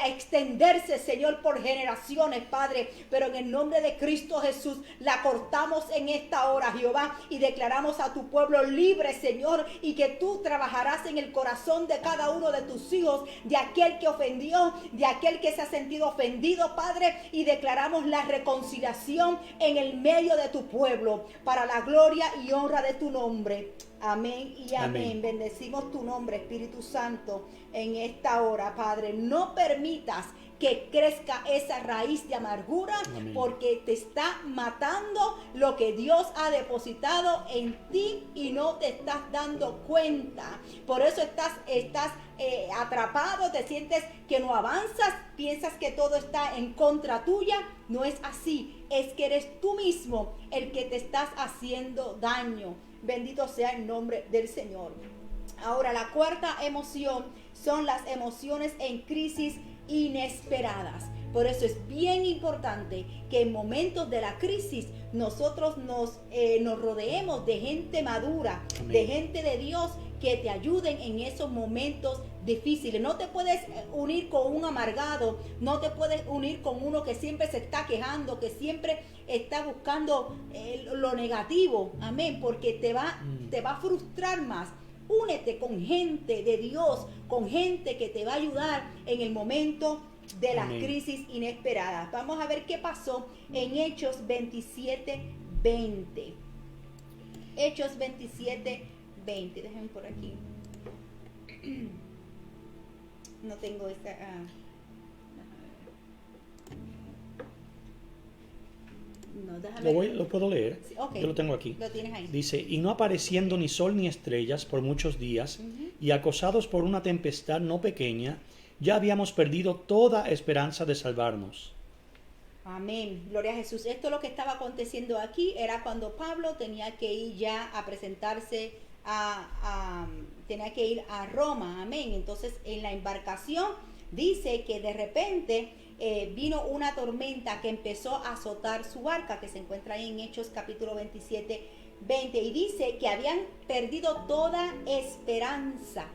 a extenderse, Señor, por generaciones, Padre, pero en el nombre de Cristo Jesús la cortamos en esta hora, Jehová, y declaramos a tu pueblo libre, Señor, y que tú trabajarás en el corazón de cada uno de tus hijos, de aquel que ofendió, de aquel que se ha sentido ofendido, Padre, y declaramos la reconciliación en el medio de tu pueblo, para la gloria y honra de tu nombre. Amén y amén. Bendecimos tu nombre, Espíritu Santo, en esta hora, Padre. No permitas que crezca esa raíz de amargura, amén, porque te está matando lo que Dios ha depositado en ti y no te estás dando cuenta. Por eso estás atrapado, te sientes que no avanzas, piensas que todo está en contra tuya. No es así, es que eres tú mismo el que te estás haciendo daño. Bendito sea el nombre del Señor. Ahora, la cuarta emoción son las emociones en crisis inesperadas. Por eso es bien importante que en momentos de la crisis nosotros nos rodeemos de gente madura, amén, de gente de Dios que te ayuden en esos momentos difíciles. No te puedes unir con un amargado, no te puedes unir con uno que siempre se está quejando, que siempre está buscando lo negativo, amén, porque te va a frustrar más. Únete con gente de Dios, con gente que te va a ayudar en el momento de las crisis inesperadas. Vamos a ver qué pasó en Hechos 27:20. Hechos 27:20. Déjenme por aquí. No tengo esta. No, lo puedo leer. Sí, okay. Yo lo tengo aquí. Lo tienes ahí. Dice: y no apareciendo ni sol ni estrellas por muchos días, y acosados por una tempestad no pequeña, ya habíamos perdido toda esperanza de salvarnos. Amén, gloria a Jesús. Esto es lo que estaba aconteciendo aquí. Era cuando Pablo tenía que ir ya a presentarse tenía que ir a Roma. Amén. Entonces en la embarcación dice que de repente vino una tormenta que empezó a azotar su barca, que se encuentra ahí en Hechos capítulo 27:20, y dice que habían perdido toda esperanza.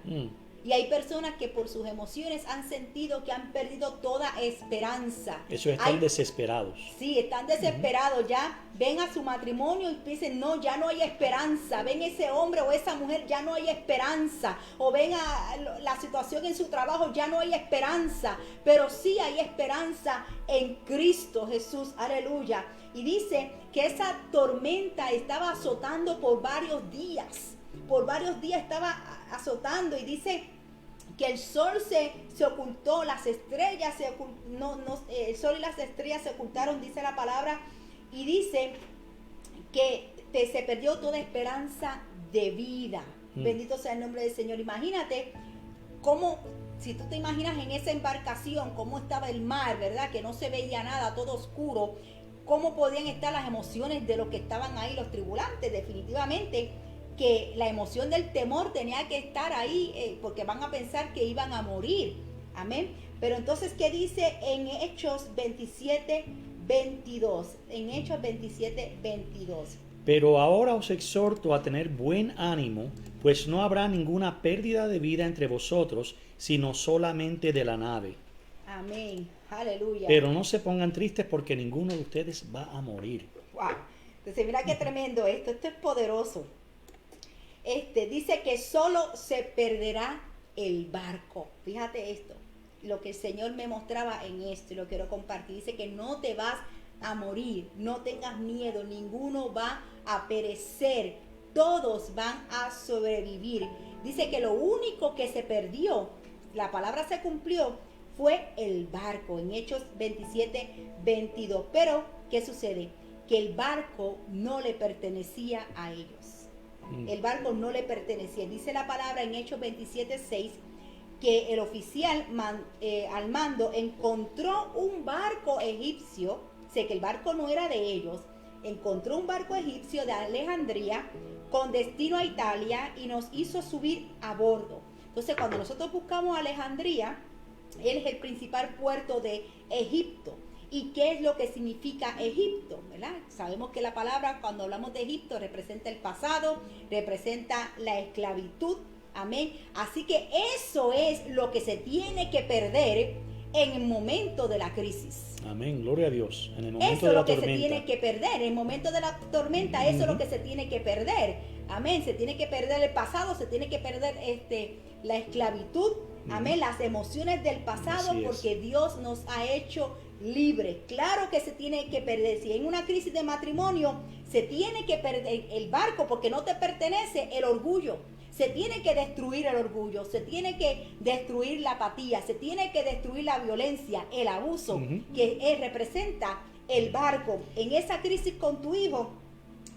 Y hay personas que por sus emociones han sentido que han perdido toda esperanza. Eso, están desesperados. Sí, están desesperados. Ya ven a su matrimonio y dicen, no, ya no hay esperanza. Ven ese hombre o esa mujer, ya no hay esperanza. O ven a la situación en su trabajo, ya no hay esperanza. Pero sí hay esperanza en Cristo Jesús. Aleluya. Y dice que esa tormenta estaba azotando por varios días. Por varios días estaba azotando, y dice que el sol se ocultó, las estrellas el sol y las estrellas se ocultaron, dice la palabra, y dice que se perdió toda esperanza de vida. Bendito sea el nombre del Señor. Imagínate cómo, si tú te imaginas en esa embarcación, cómo estaba el mar, ¿verdad? Que no se veía nada, todo oscuro. Cómo podían estar las emociones de los que estaban ahí, los tripulantes. Definitivamente que la emoción del temor tenía que estar ahí, porque van a pensar que iban a morir. Amén. Pero entonces, ¿qué dice en Hechos 27:22? En Hechos 27:22. Pero ahora os exhorto a tener buen ánimo, pues no habrá ninguna pérdida de vida entre vosotros, sino solamente de la nave. Amén. Aleluya. Pero no se pongan tristes, porque ninguno de ustedes va a morir. Wow. Entonces, mira qué tremendo esto. Esto es poderoso. Dice que solo se perderá el barco. Fíjate esto, lo que el Señor me mostraba en esto, y lo quiero compartir. Dice que no te vas a morir, no tengas miedo, ninguno va a perecer, todos van a sobrevivir. Dice que lo único que se perdió, la palabra se cumplió, fue el barco, en Hechos 27:22. Pero, ¿qué sucede? Que el barco no le pertenecía a ellos. El barco no le pertenecía. Dice la palabra en Hechos 27:6 que el oficial al mando encontró un barco egipcio, sé que el barco no era de ellos, encontró un barco egipcio de Alejandría con destino a Italia y nos hizo subir a bordo. Entonces, cuando nosotros buscamos Alejandría, él es el principal puerto de Egipto. ¿Y qué es lo que significa Egipto? ¿Verdad? Sabemos que la palabra, cuando hablamos de Egipto, representa el pasado, representa la esclavitud. Amén. Así que eso es lo que se tiene que perder en el momento de la crisis. Amén, gloria a Dios. En el momento Eso de es la lo que tormenta. se tiene que perder. En el momento de la tormenta, eso es lo que se tiene que perder. Amén. Se tiene que perder el pasado, se tiene que perder la esclavitud. Amén. Las emociones del pasado, porque Dios nos ha hecho libres. Claro que se tiene que perder. Si en una crisis de matrimonio se tiene que perder el barco porque no te pertenece, el orgullo. Se tiene que destruir el orgullo, se tiene que destruir la apatía, se tiene que destruir la violencia, el abuso que representa el barco. En esa crisis con tu hijo,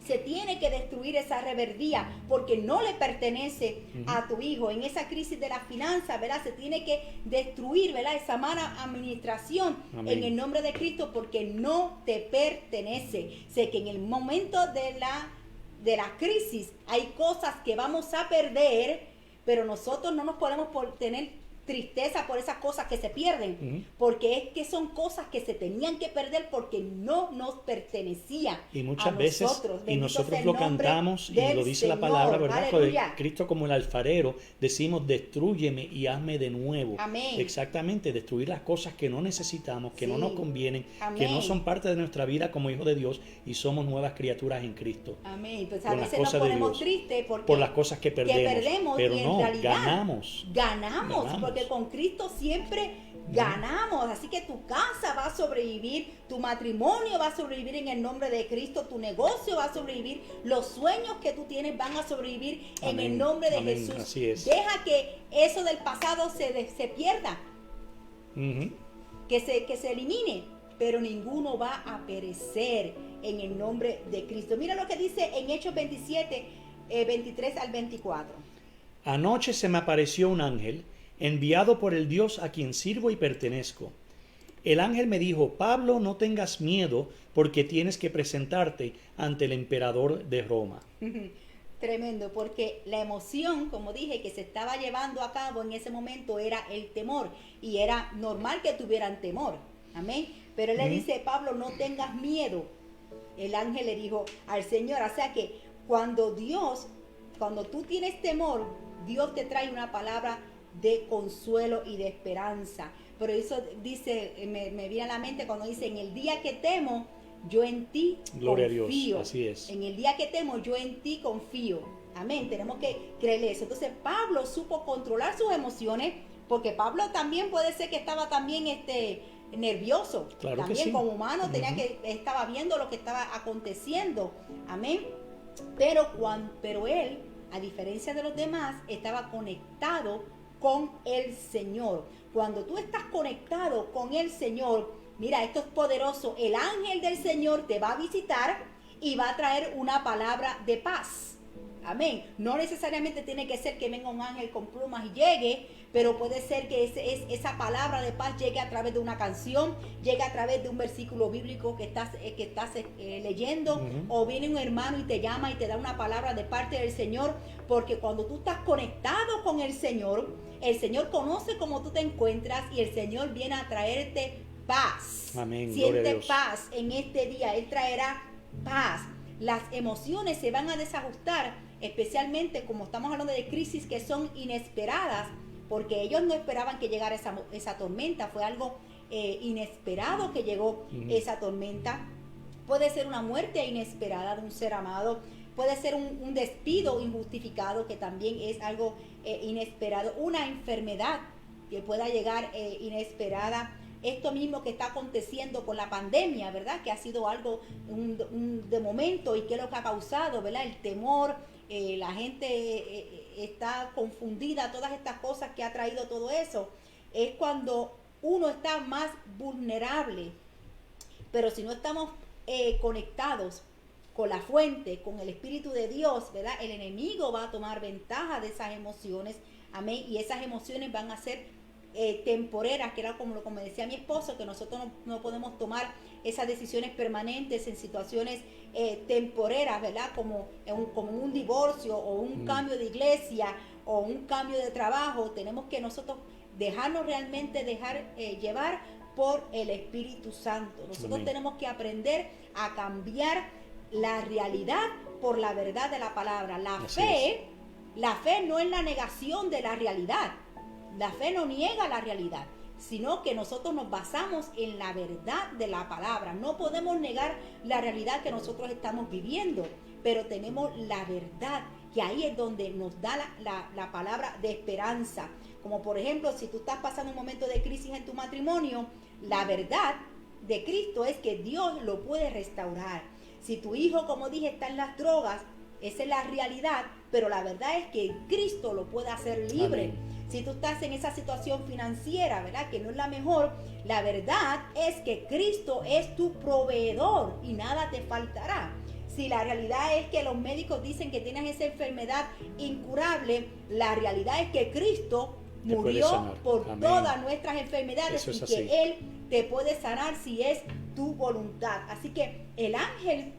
se tiene que destruir esa rebeldía porque no le pertenece a tu hijo. En esa crisis de las finanzas, ¿verdad? Se tiene que destruir, ¿verdad? Esa mala administración. Amén. En el nombre de Cristo, porque no te pertenece. Sé que en el momento de la crisis hay cosas que vamos a perder, pero nosotros no nos podemos tener tristeza por esas cosas que se pierden, porque es que son cosas que se tenían que perder porque no nos pertenecían y muchas a veces nosotros. Y nosotros lo cantamos y lo dice Señor. La palabra, ¿verdad? Aleluya. Cristo como el alfarero, decimos destrúyeme y hazme de nuevo. Amén. Exactamente, destruir las cosas que no necesitamos, que no nos convienen, Amén. que no son parte de nuestra vida como hijos de Dios y somos nuevas criaturas en Cristo. Amén. Pues a veces nos ponemos tristes por las cosas que perdemos, pero y no, en realidad ganamos. Porque con Cristo siempre ganamos. Así que tu casa va a sobrevivir, tu matrimonio va a sobrevivir en el nombre de Cristo, tu negocio va a sobrevivir, los sueños que tú tienes van a sobrevivir en el nombre de Jesús. Así es. Deja que eso del pasado se pierda, que se elimine, pero ninguno va a perecer en el nombre de Cristo. Mira lo que dice en Hechos 27, 23 al 24. Anoche se me apareció un ángel enviado por el Dios a quien sirvo y pertenezco. El ángel me dijo: Pablo, no tengas miedo porque tienes que presentarte ante el emperador de Roma. Tremendo, porque la emoción, como dije, que se estaba llevando a cabo en ese momento era el temor, y era normal que tuvieran temor. Amén. Pero él le dice: Pablo, no tengas miedo. El ángel le dijo al Señor, o sea que cuando tú tienes temor, Dios te trae una palabra de consuelo y de esperanza. Pero eso dice, me viene a la mente cuando dice: en el día que temo, yo en ti Gloria confío. A Dios, así es. En el día que temo, yo en ti confío. Amén, tenemos que creer eso. Entonces Pablo supo controlar sus emociones, porque Pablo también puede ser que estaba también nervioso. Claro también que sí. como humano estaba viendo lo que estaba aconteciendo. Amén. Pero él, a diferencia de los demás, estaba conectado con el Señor. Cuando tú estás conectado con el Señor, mira, esto es poderoso. El ángel del Señor te va a visitar y va a traer una palabra de paz. Amén. No necesariamente tiene que ser que venga un ángel con plumas y llegue, pero puede ser que esa palabra de paz llegue a través de una canción, llegue a través de un versículo bíblico que estás leyendo, o viene un hermano y te llama y te da una palabra de parte del Señor, porque cuando tú estás conectado con el Señor conoce cómo tú te encuentras y el Señor viene a traerte paz. Amén. Siente paz en este día, Él traerá paz. Las emociones se van a desajustar, especialmente como estamos hablando de crisis que son inesperadas, porque ellos no esperaban que llegara esa tormenta. Fue algo inesperado que llegó esa tormenta. Puede ser una muerte inesperada de un ser amado, puede ser un despido injustificado, que también es algo inesperado, una enfermedad que pueda llegar inesperada. Esto mismo que está aconteciendo con la pandemia, ¿verdad? Que ha sido algo de momento, y que es lo que ha causado, ¿verdad? El temor, la gente está confundida, todas estas cosas que ha traído todo eso. Es cuando uno está más vulnerable, pero si no estamos conectados con la fuente, con el Espíritu de Dios, ¿verdad? El enemigo va a tomar ventaja de esas emociones, amén, y esas emociones van a ser temporeras, que era como me decía mi esposo, que nosotros no podemos tomar esas decisiones permanentes en situaciones temporeras, ¿verdad? Como un divorcio o un cambio de iglesia o un cambio de trabajo. Tenemos que nosotros dejarnos realmente llevar por el Espíritu Santo. Nosotros Amén. tenemos que aprender a cambiar la realidad por la verdad de la palabra. La fe no es la negación de la realidad. La fe no niega la realidad, sino que nosotros nos basamos en la verdad de la palabra. No podemos negar la realidad que nosotros estamos viviendo, pero tenemos la verdad, que ahí es donde nos da la palabra de esperanza. Como por ejemplo, si tú estás pasando un momento de crisis en tu matrimonio, la verdad de Cristo es que Dios lo puede restaurar. Si tu hijo, como dije, está en las drogas, esa es la realidad, pero la verdad es que Cristo lo puede hacer libre. Amén. Si tú estás en esa situación financiera, ¿verdad?, que no es la mejor, la verdad es que Cristo es tu proveedor y nada te faltará. Si la realidad es que los médicos dicen que tienes esa enfermedad incurable, la realidad es que Cristo murió por todas nuestras enfermedades y que Él te puede sanar si es tu voluntad. Así que el ángel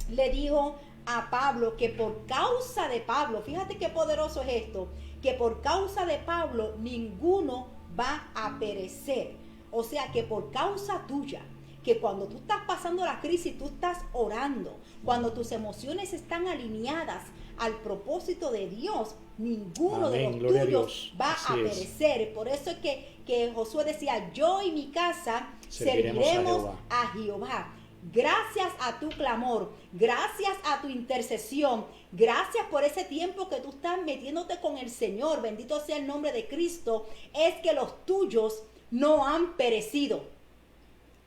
le dijo a Pablo que por causa de Pablo, fíjate qué poderoso es esto, que por causa de Pablo ninguno va a perecer. O sea que por causa tuya, que cuando tú estás pasando la crisis, tú estás orando, cuando tus emociones están alineadas al propósito de Dios, ninguno Amén. de los tuyos va a perecer. Por eso es que Josué decía, yo y mi casa serviremos a Jehová. Gracias a tu clamor, gracias a tu intercesión, gracias por ese tiempo que tú estás metiéndote con el Señor, bendito sea el nombre de Cristo, es que los tuyos no han perecido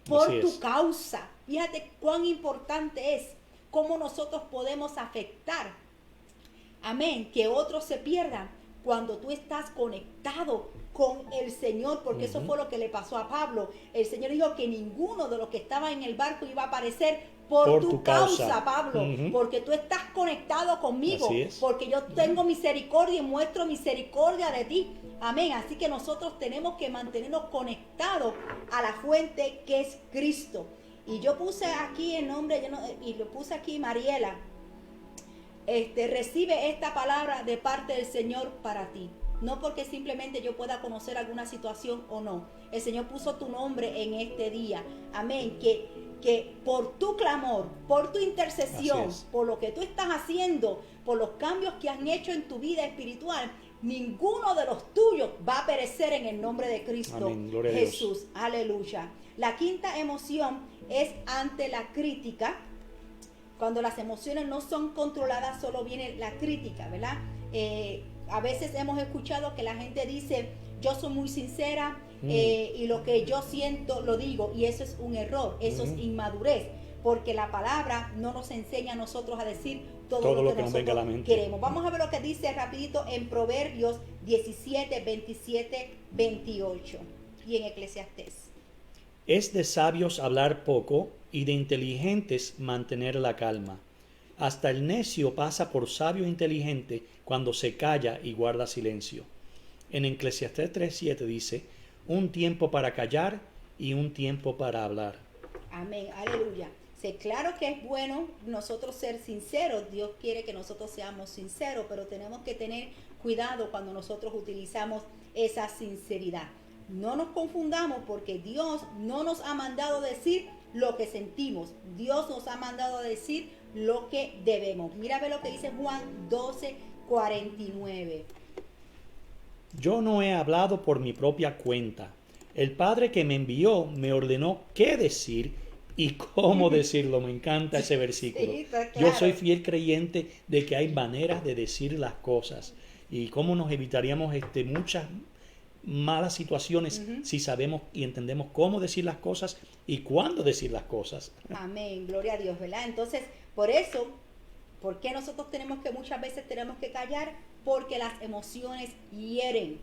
por tu causa. Fíjate cuán importante es cómo nosotros podemos afectar, amén, que otros se pierdan cuando tú estás conectado con el Señor, porque eso fue lo que le pasó a Pablo. El Señor dijo que ninguno de los que estaban en el barco iba a aparecer por tu causa, Pablo, porque tú estás conectado conmigo, porque yo tengo misericordia y muestro misericordia de ti. Amén. Así que nosotros tenemos que mantenernos conectados a la fuente que es Cristo. Y yo puse aquí el nombre, y lo puse aquí, Mariela, recibe esta palabra de parte del Señor para ti. No porque simplemente yo pueda conocer alguna situación o no. El Señor puso tu nombre en este día. Amén. Que por tu clamor, por tu intercesión, por lo que tú estás haciendo, por los cambios que han hecho en tu vida espiritual, ninguno de los tuyos va a perecer en el nombre de Cristo. Amén. Gloria Jesús. A Dios. Aleluya. La quinta emoción es ante la crítica. Cuando las emociones no son controladas, solo viene la crítica, ¿verdad? A veces hemos escuchado que la gente dice, yo soy muy sincera y lo que yo siento lo digo, y eso es un error, eso es inmadurez, porque la palabra no nos enseña a nosotros a decir todo lo que nosotros queremos. Vamos a ver lo que dice rapidito en Proverbios 17, 27, 28 y en Eclesiastés. Es de sabios hablar poco y de inteligentes mantener la calma. Hasta el necio pasa por sabio e inteligente cuando se calla y guarda silencio. En Eclesiastés 3:7 dice, un tiempo para callar y un tiempo para hablar. Amén, aleluya. Sí, claro que es bueno nosotros ser sinceros. Dios quiere que nosotros seamos sinceros, pero tenemos que tener cuidado cuando nosotros utilizamos esa sinceridad. No nos confundamos, porque Dios no nos ha mandado decir lo que sentimos. Dios nos ha mandado decir lo que debemos. Mira, ve lo que dice Juan 12:49. Yo no he hablado por mi propia cuenta. El Padre que me envió me ordenó qué decir y cómo decirlo. Me encanta ese versículo. Sí, claro. Yo soy fiel creyente de que hay maneras de decir las cosas y cómo nos evitaríamos muchas malas situaciones si sabemos y entendemos cómo decir las cosas y cuándo decir las cosas. Amén, gloria a Dios, ¿verdad? Entonces, por eso, ¿por qué nosotros muchas veces tenemos que callar? Porque las emociones hieren.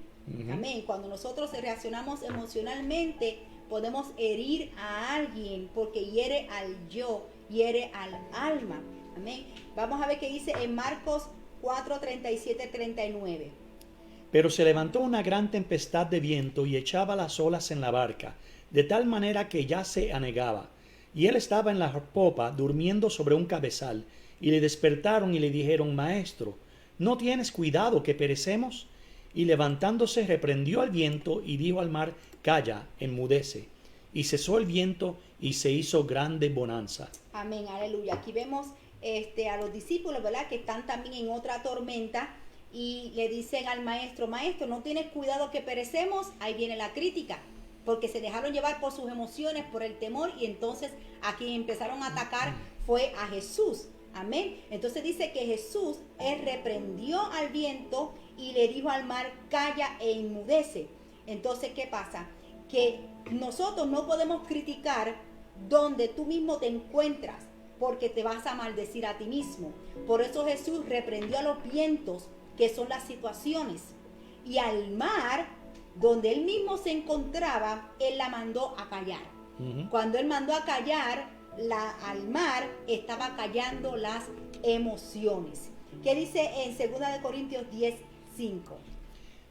Amén. Cuando nosotros reaccionamos emocionalmente, podemos herir a alguien, porque hiere al yo, hiere al alma. Amén. Vamos a ver qué dice en Marcos 4, 37, 39. Pero se levantó una gran tempestad de viento y echaba las olas en la barca, de tal manera que ya se anegaba. Y él estaba en la popa durmiendo sobre un cabezal, y le despertaron y le dijeron: Maestro, ¿no tienes cuidado que perecemos? Y levantándose reprendió al viento y dijo al mar: Calla, enmudece. Y cesó el viento y se hizo grande bonanza. Amén, aleluya. Aquí vemos a los discípulos, ¿verdad? Que están también en otra tormenta y le dicen al maestro: Maestro, ¿no tienes cuidado que perecemos? Ahí viene la crítica, porque se dejaron llevar por sus emociones, por el temor, y entonces a quien empezaron a atacar fue a Jesús. Amén. Entonces dice que Jesús, él reprendió al viento y le dijo al mar: Calla e enmudece. Entonces, ¿qué pasa? Que nosotros no podemos criticar donde tú mismo te encuentras, porque te vas a maldecir a ti mismo. Por eso Jesús reprendió a los vientos, que son las situaciones, y al mar, donde él mismo se encontraba, él la mandó a callar. Cuando él mandó a callar al mar, estaba callando las emociones. ¿Qué dice en 2 Corintios 10, 5?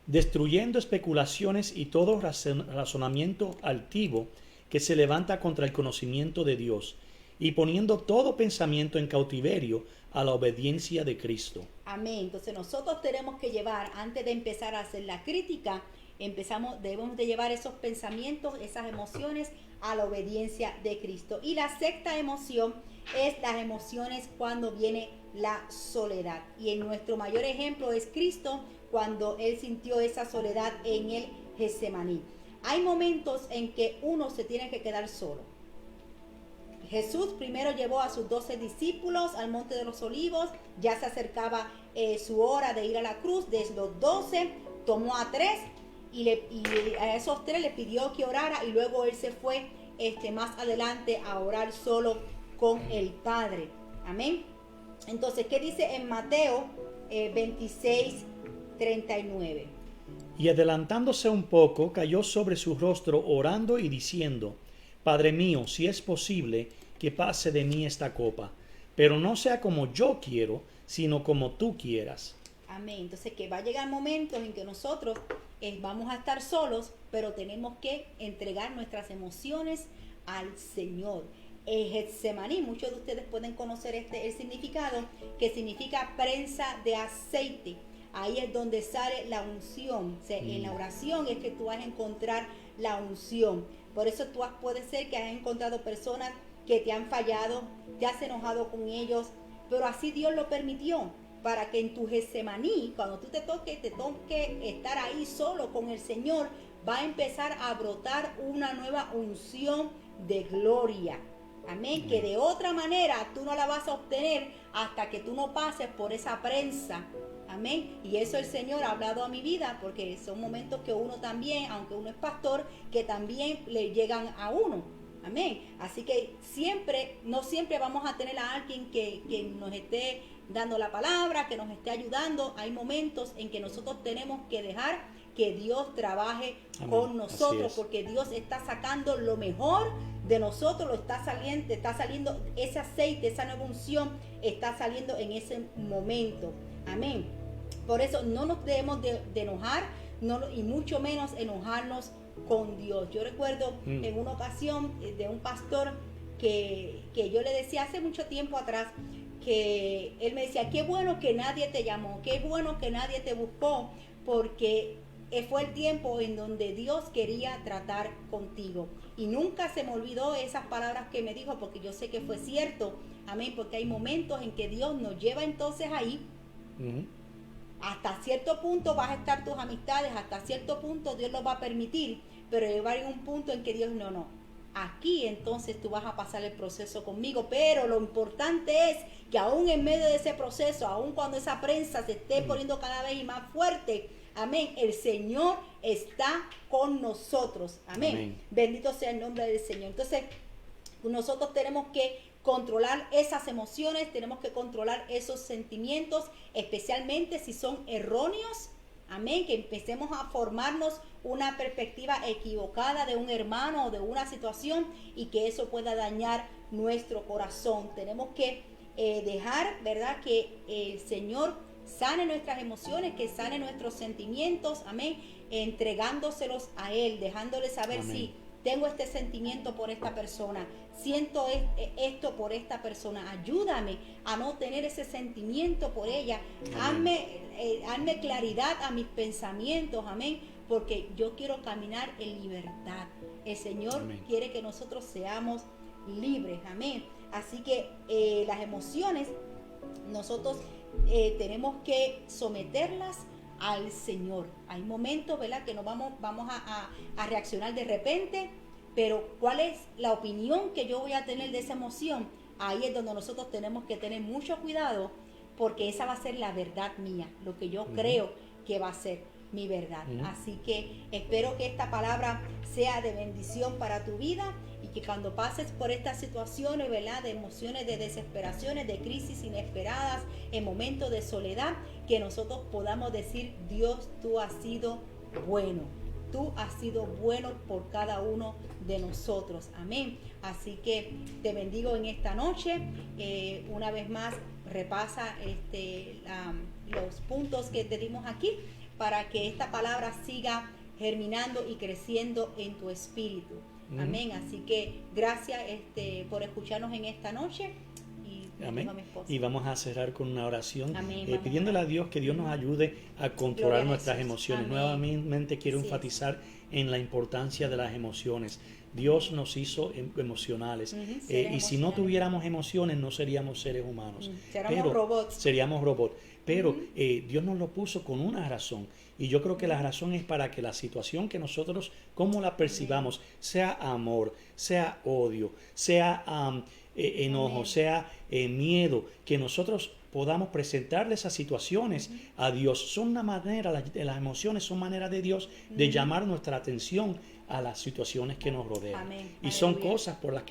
Destruyendo especulaciones y todo razonamiento altivo que se levanta contra el conocimiento de Dios, y poniendo todo pensamiento en cautiverio a la obediencia de Cristo. Amén. Entonces nosotros tenemos que llevar, antes de empezar a hacer la crítica, debemos de llevar esos pensamientos, esas emociones a la obediencia de Cristo. Y la sexta emoción es las emociones cuando viene la soledad. Y en nuestro mayor ejemplo es Cristo, cuando él sintió esa soledad en el Getsemaní. Hay momentos en que uno se tiene que quedar solo. Jesús primero llevó a sus 12 discípulos al Monte de los Olivos, ya se acercaba su hora de ir a la cruz. De los 12 tomó a 3 y a esos 3 le pidió que orara, y luego él se fue más adelante a orar solo con el Padre. Amén. Entonces, ¿qué dice en Mateo 26, 39? Y adelantándose un poco, cayó sobre su rostro orando y diciendo: Padre mío, si es posible, que pase de mí esta copa, pero no sea como yo quiero, sino como tú quieras. Amén. Entonces, que va a llegar momentos en que nosotros vamos a estar solos, pero tenemos que entregar nuestras emociones al Señor. El Getsemaní, muchos de ustedes pueden conocer el significado, que significa prensa de aceite. Ahí es donde sale la unción. O sea, en la oración es que tú vas a encontrar la unción. Por eso puede ser que has encontrado personas que te han fallado, te has enojado con ellos, pero así Dios lo permitió, para que en tu Getsemaní, cuando tú te toque estar ahí solo con el Señor, va a empezar a brotar una nueva unción de gloria. Amén. Que de otra manera tú no la vas a obtener hasta que tú no pases por esa prensa. Amén. Y eso el Señor ha hablado a mi vida, porque son momentos que uno también, aunque uno es pastor, que también le llegan a uno. Amén. Así que no siempre vamos a tener a alguien que nos esté dando la palabra, que nos esté ayudando. Hay momentos en que nosotros tenemos que dejar que Dios trabaje con nosotros, porque Dios está sacando lo mejor de nosotros, está saliendo ese aceite, esa nueva unción está saliendo en ese momento. Amén. Por eso no nos debemos de enojar, y mucho menos enojarnos con Dios. Yo recuerdo en una ocasión de un pastor que yo le decía hace mucho tiempo atrás, que él me decía: qué bueno que nadie te llamó, qué bueno que nadie te buscó, porque fue el tiempo en donde Dios quería tratar contigo. Y nunca se me olvidó esas palabras que me dijo, porque yo sé que fue cierto. Amén. Porque hay momentos en que Dios nos lleva entonces ahí. Hasta cierto punto vas a estar tus amistades, hasta cierto punto Dios lo va a permitir, pero va a llegar un punto en que Dios no. Aquí entonces tú vas a pasar el proceso conmigo, pero lo importante es que aún en medio de ese proceso, aún cuando esa prensa se esté poniendo cada vez más fuerte, amén, el Señor está con nosotros. Amén. Bendito sea el nombre del Señor. Entonces, nosotros tenemos que controlar esas emociones, tenemos que controlar esos sentimientos, especialmente si son erróneos. Amén, que empecemos a formarnos una perspectiva equivocada de un hermano o de una situación, y que eso pueda dañar nuestro corazón. Tenemos que dejar, ¿verdad?, que el Señor sane nuestras emociones, que sane nuestros sentimientos, amén, entregándoselos a Él, dejándole saber Amén. si tengo este sentimiento por esta persona, siento esto por esta persona, ayúdame a no tener ese sentimiento por ella, hazme claridad a mis pensamientos, amén, porque yo quiero caminar en libertad. El Señor Amén. quiere que nosotros seamos libres, amén. Así que las emociones nosotros tenemos que someterlas al Señor. Hay momentos, ¿verdad?, que nos vamos a reaccionar de repente, pero ¿cuál es la opinión que yo voy a tener de esa emoción? Ahí es donde nosotros tenemos que tener mucho cuidado, porque esa va a ser la verdad mía, lo que yo creo que va a ser mi verdad. Así que espero que esta palabra sea de bendición para tu vida, y que cuando pases por estas situaciones, ¿verdad?, de emociones, de desesperaciones, de crisis inesperadas, en momentos de soledad, que nosotros podamos decir: Dios, tú has sido bueno. Tú has sido bueno por cada uno de nosotros. Amén. Así que te bendigo en esta noche. Una vez más, repasa los puntos que te dimos aquí, para que esta palabra siga germinando y creciendo en tu espíritu. Amén. Así que gracias por escucharnos en esta noche. Amén. Y vamos a cerrar con una oración, Amén, pidiéndole a Dios que Dios nos ayude a controlar nuestras emociones. Amén. Nuevamente quiero enfatizar en la importancia de las emociones. Dios nos hizo emocionales, y si no tuviéramos emociones no seríamos seres humanos. Seríamos robots. Seríamos robots. Pero Dios nos lo puso con una razón, y yo creo que la razón es para que la situación que nosotros, como la percibamos, sea amor, sea odio, sea enojo, sea miedo, que nosotros podamos presentarle esas situaciones a Dios. Son una manera, las emociones son maneras de Dios de llamar nuestra atención a las situaciones que nos rodean. Amén. Y son Aleluya. cosas por las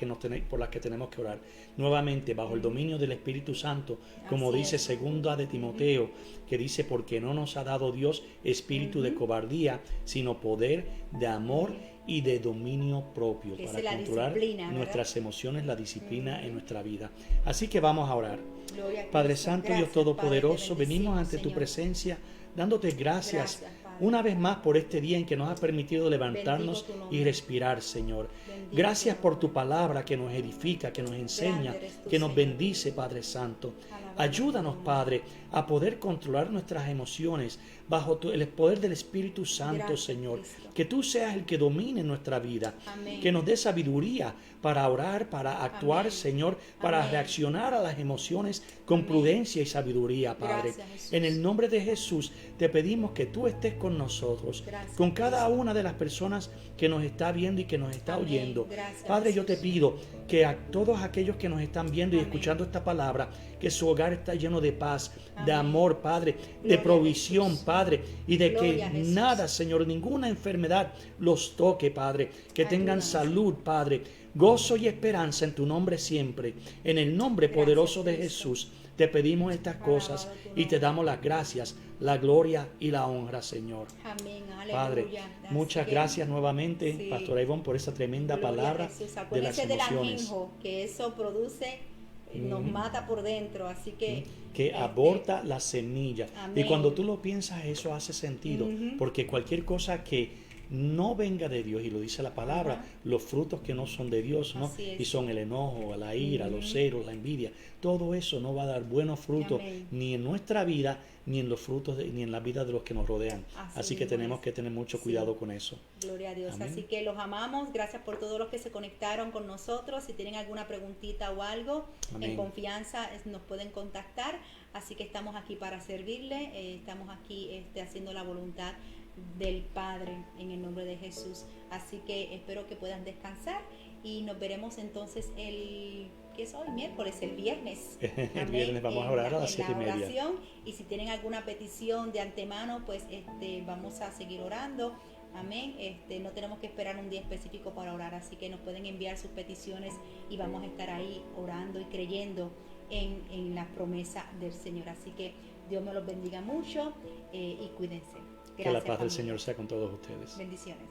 que tenemos que orar. Nuevamente, bajo el dominio del Espíritu Santo, como Así dice es. segunda de Timoteo, que dice: porque no nos ha dado Dios espíritu de cobardía, sino poder, de amor y de dominio propio, Esa para es la controlar disciplina, nuestras emociones, la disciplina en nuestra vida. Así que vamos a orar. Gloria a Padre Cristo. Santo, Gracias, Dios Todopoderoso, Padre, te venimos bendecimos, ante tu Señor. presencia dándote gracias, Gracias, Padre. una vez más por este día en que nos has permitido levantarnos Bendigo tu nombre. y respirar, Señor. Bendigo Gracias tu por nombre. tu palabra que nos edifica, que nos enseña, Grande eres tú, que nos Señor. bendice, Padre Santo. Alabado Ayúdanos, tu nombre. Padre, a poder controlar nuestras emociones bajo el poder del Espíritu Santo, Gracias, Señor. Cristo. Que tú seas el que domine nuestra vida. Amén. Que nos dé sabiduría para orar, para actuar, Amén. Señor, para Amén. reaccionar a las emociones con Amén. prudencia y sabiduría, Padre. Gracias, Jesús. En el nombre de Jesús te pedimos que tú estés con nosotros, Gracias, con cada Cristo. una de las personas que nos está viendo y que nos está Amén. oyendo. Gracias, Padre, yo te Jesús. pido que a todos aquellos que nos están viendo y Amén. escuchando esta palabra, que su hogar está lleno de paz, de Amén. amor, Padre, de Gloria a provisión, Jesús. Padre, y de Gloria a que Jesús. nada, Señor, ninguna enfermedad los toque, Padre, que tengan Ayúdanos. salud, Padre, gozo y esperanza en tu nombre siempre. En el nombre Gracias, poderoso de Cristo. Jesús te pedimos estas cosas Alabado tu y te nombre. damos las gracias, la gloria y la honra, Señor. Amén. Aleluya. Padre, Así muchas que, gracias nuevamente, sí. Pastora Ivonne, por esa tremenda gloria a palabra Jesús. de las Acuérdense del emociones ajenjo, que eso produce, nos mata por dentro. Así que que aborta la semilla. Amén. Y cuando tú lo piensas, eso hace sentido, porque cualquier cosa que no venga de Dios, y lo dice la palabra, Ajá. los frutos que no son de Dios, ¿no? Así es. Y son el enojo, la ira, los celos, la envidia, todo eso no va a dar buenos frutos Amén. ni en nuestra vida, ni en los frutos, ni en la vida de los que nos rodean. Así que mismo tenemos es. que tener mucho Sí. cuidado con eso. Gloria a Dios. Amén. Así que los amamos. Gracias por todos los que se conectaron con nosotros. Si tienen alguna preguntita o algo, Amén. en confianza nos pueden contactar. Así que estamos aquí para servirle. Estamos aquí haciendo la voluntad del Padre en el nombre de Jesús. Así que espero que puedan descansar y nos veremos entonces ¿qué es hoy? Miércoles, el viernes. El Amén. viernes vamos a orar a las En la 7:30. oración. Y si tienen alguna petición de antemano, pues vamos a seguir orando. Amén. No tenemos que esperar un día específico para orar, así que nos pueden enviar sus peticiones y vamos a estar ahí orando y creyendo en la promesa del Señor. Así que Dios me los bendiga mucho y cuídense. Que la Gracias, paz del familia. Señor sea con todos ustedes. Bendiciones.